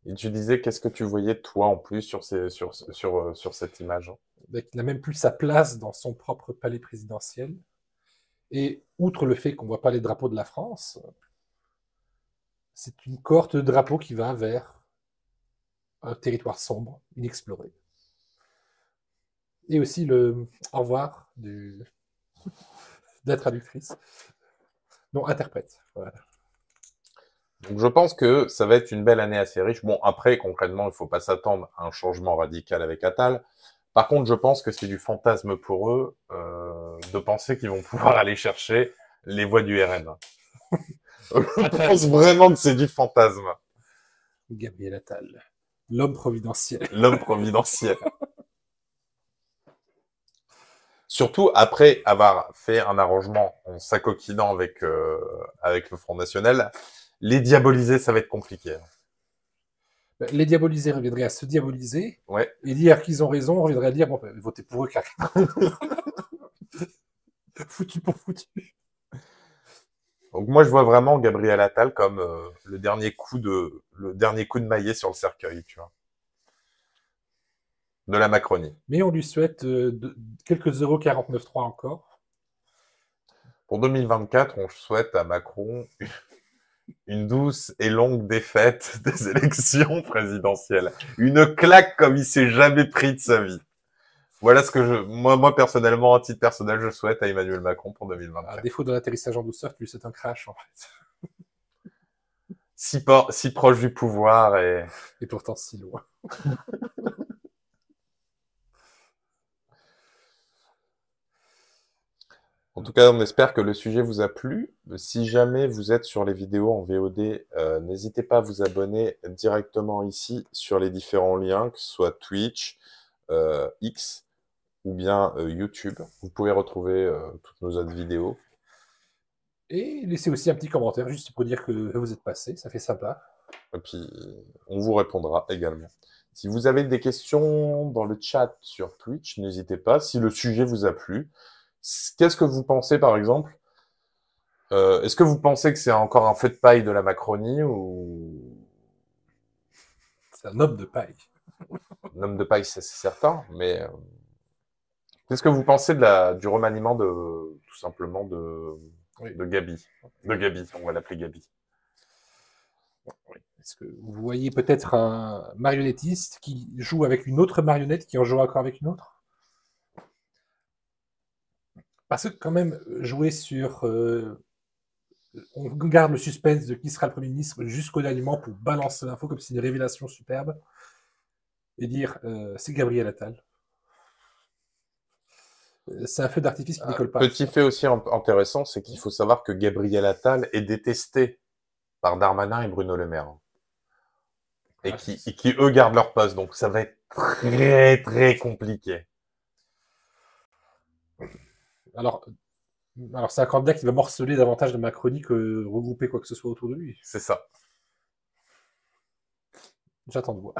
B: Et tu disais, qu'est-ce que tu voyais, toi, en plus, sur cette image?
A: Il n'a même plus sa place dans son propre palais présidentiel. Et outre le fait qu'on ne voit pas les drapeaux de la France, c'est une cohorte de drapeaux qui va vers un territoire sombre, inexploré. Et aussi le au revoir de la traductrice. Non, interprète. Voilà.
B: Donc je pense que ça va être une belle année assez riche. Bon, après, concrètement, il ne faut pas s'attendre à un changement radical avec Attal. Par contre, je pense que c'est du fantasme pour eux de penser qu'ils vont pouvoir aller chercher les voix du RN. Je pense vraiment que c'est du fantasme.
A: Gabriel Attal, l'homme providentiel.
B: L'homme providentiel. Surtout après avoir fait un arrangement en s'acoquinant avec le Front National, les diaboliser, ça va être compliqué.
A: Les diaboliser reviendrait à se diaboliser,
B: ouais.
A: Et dire qu'ils ont raison reviendrait à dire bon, votez pour eux, car foutu pour foutu.
B: Donc moi, je vois vraiment Gabriel Attal comme le dernier coup de maillet sur le cercueil, tu vois, de la Macronie.
A: Mais on lui souhaite quelques 0,49,3 encore.
B: Pour 2024, on souhaite à Macron une douce et longue défaite des élections présidentielles. Une claque comme il s'est jamais pris de sa vie. Voilà ce que moi personnellement, à titre personnel, je souhaite à Emmanuel Macron pour 2024.
A: À défaut d'un atterrissage en douceur, tu lui souhaites un crash, en fait.
B: Si proche du pouvoir et
A: pourtant si loin.
B: En tout cas, on espère que le sujet vous a plu. Si jamais vous êtes sur les vidéos en VOD, n'hésitez pas à vous abonner directement ici sur les différents liens, que ce soit Twitch, X ou bien YouTube. Vous pouvez retrouver toutes nos autres vidéos.
A: Et laissez aussi un petit commentaire juste pour dire que vous êtes passé, ça fait sympa.
B: Et puis, on vous répondra également. Si vous avez des questions dans le chat sur Twitch, n'hésitez pas. Si le sujet vous a plu, qu'est-ce que vous pensez, par exemple? Est-ce que vous pensez que c'est encore un feu de paille de la Macronie ou...
A: C'est un homme de paille.
B: Un homme de paille, c'est certain, mais... Qu'est-ce que vous pensez du remaniement tout simplement de Gabi? De Gabi, on va l'appeler Gabi.
A: Est-ce que vous voyez peut-être un marionnettiste qui joue avec une autre marionnette qui en joue encore avec une autre? Parce que quand même, jouer sur... on garde le suspense de qui sera le Premier ministre jusqu'au dernier moment pour balancer l'info comme si c'était une révélation superbe et dire c'est Gabriel Attal. C'est un feu d'artifice qui décolle pas.
B: Petit fait aussi intéressant, c'est qu'il faut savoir que Gabriel Attal est détesté par Darmanin et Bruno Le Maire. Et qui eux gardent leur poste. Donc ça va être très très compliqué.
A: Alors c'est un candidat qui va morceler davantage de Macronie que regrouper quoi que ce soit autour de lui.
B: C'est ça.
A: J'attends de voir.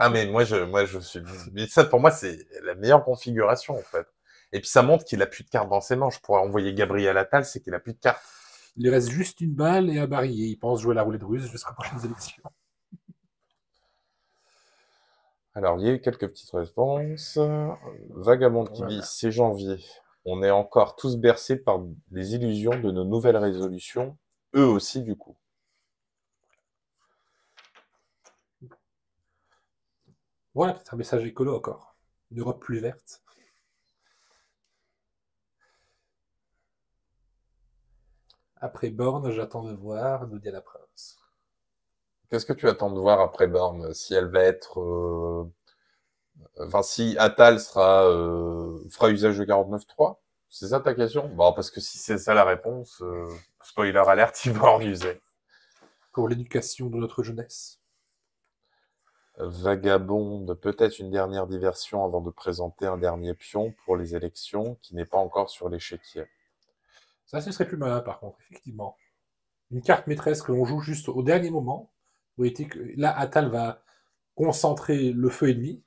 B: Ah mais moi je suis... Mais ça pour moi c'est la meilleure configuration en fait. Et puis ça montre qu'il a plus de cartes dans ses manches. Pour envoyer Gabriel Attal, c'est qu'il a plus de cartes.
A: Il lui reste juste une balle et un barillet. Il pense jouer la roulette russe jusqu'aux prochaines élections.
B: Alors, il y a eu quelques petites réponses. Vagabond qui dit, c'est janvier. On est encore tous bercés par les illusions de nos nouvelles résolutions. Eux aussi, du coup.
A: Voilà, peut-être un message écolo encore. Une Europe plus verte. Après Borne, j'attends de voir, nous dit la Prince.
B: Qu'est-ce que tu attends de voir après Borne? Si elle va être... Enfin, si Attal fera usage de 49.3? C'est ça ta question? Bon, parce que si c'est ça la réponse, spoiler alert, il va en user.
A: Pour l'éducation de notre jeunesse.
B: Vagabonde, peut-être une dernière diversion avant de présenter un dernier pion pour les élections qui n'est pas encore sur l'échiquier.
A: Ça, ce serait plus malin, par contre, effectivement. Une carte maîtresse que l'on joue juste au dernier moment. Vous voyez que là, Attal va concentrer le feu ennemi.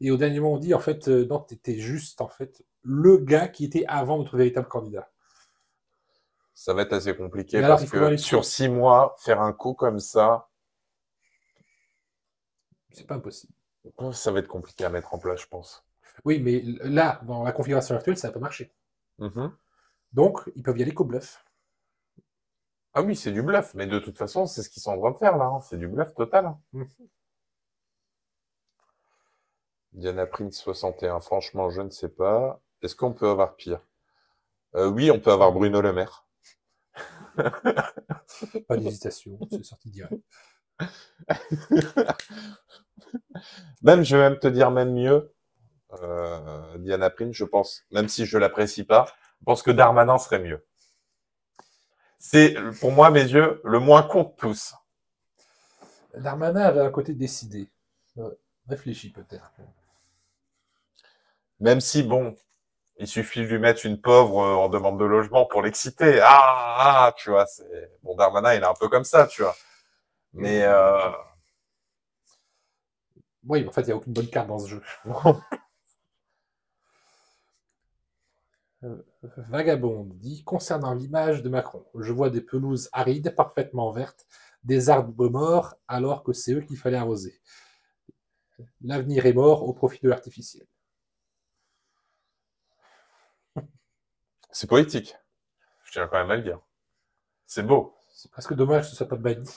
A: Et au dernier moment, on dit, en fait, non, t'étais juste, en fait, le gars qui était avant notre véritable candidat.
B: Ça va être assez compliqué
A: alors,
B: parce que sur 6 mois, faire un coup comme ça...
A: C'est pas impossible.
B: Ça va être compliqué à mettre en place, je pense.
A: Oui, mais là, dans la configuration actuelle, ça n'a pas marché. Donc, ils peuvent y aller qu'au bluff.
B: Ah oui, c'est du bluff. Mais de toute façon, c'est ce qu'ils sont en train de faire, là. Hein. C'est du bluff total. Hein. Diana Prince 61. Franchement, je ne sais pas. Est-ce qu'on peut avoir pire? Oui, on peut avoir Bruno Le Maire.
A: Pas d'hésitation, c'est sorti direct.
B: Même, je vais même te dire même mieux. Diana Prince, je pense, même si je l'apprécie pas, je pense que Darmanin serait mieux. C'est, pour moi, mes yeux, le moins con de tous.
A: Darmanin avait un côté décidé. Réfléchi peut-être.
B: Même si, bon, Il suffit de lui mettre une pauvre en demande de logement pour l'exciter. Ah, tu vois, c'est... Bon, Darmanin, il est un peu comme ça, tu vois. Mais...
A: Oui, mais en fait, il n'y a aucune bonne carte dans ce jeu. Vagabond dit, concernant l'image de Macron, je vois des pelouses arides, parfaitement vertes, des arbres morts, alors que c'est eux qu'il fallait arroser. L'avenir est mort au profit de l'artificiel.
B: C'est poétique. Je tiens quand même à le dire. C'est beau.
A: C'est presque dommage que ce soit pas banni.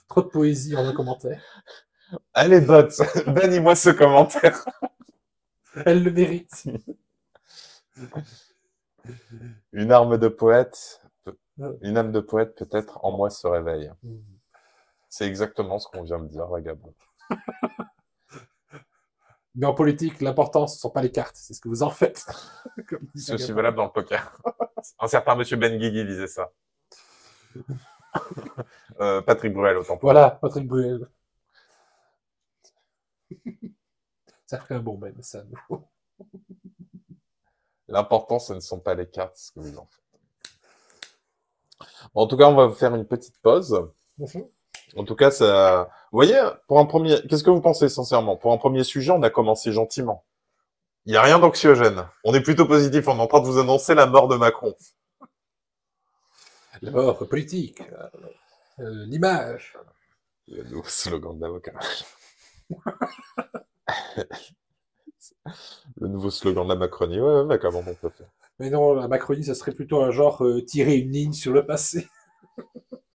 A: Trop de poésie en un commentaire.
B: Allez, bot, bannis-moi ce commentaire.
A: Elle le mérite.
B: Une âme de poète peut-être en moi se réveille. C'est exactement ce qu'on vient de dire, Vagabond.
A: Mais en politique, l'important, ce ne sont pas les cartes, c'est ce que vous en faites.
B: C'est aussi valable dans le poker. Un certain monsieur Benguigui disait ça. Patrick Bruel, autant pour
A: Voilà, Patrick Bruel. Ça ferait un bon même, ça.
B: L'important, ce ne sont pas les cartes, ce que vous en faites. Bon, en tout cas, on va faire une petite pause. En tout cas, ça... Vous voyez, pour un premier... Qu'est-ce que vous pensez, sincèrement? Pour un premier sujet, on a commencé gentiment. Il n'y a rien d'anxiogène. On est plutôt positif. On est en train de vous annoncer la mort de Macron.
A: La mort politique. L'image.
B: Le nouveau slogan de l'avocat. Le nouveau slogan de la Macronie. Ouais, comment on peut faire.
A: Mais non, la Macronie, ça serait plutôt un genre tirer une ligne sur le passé.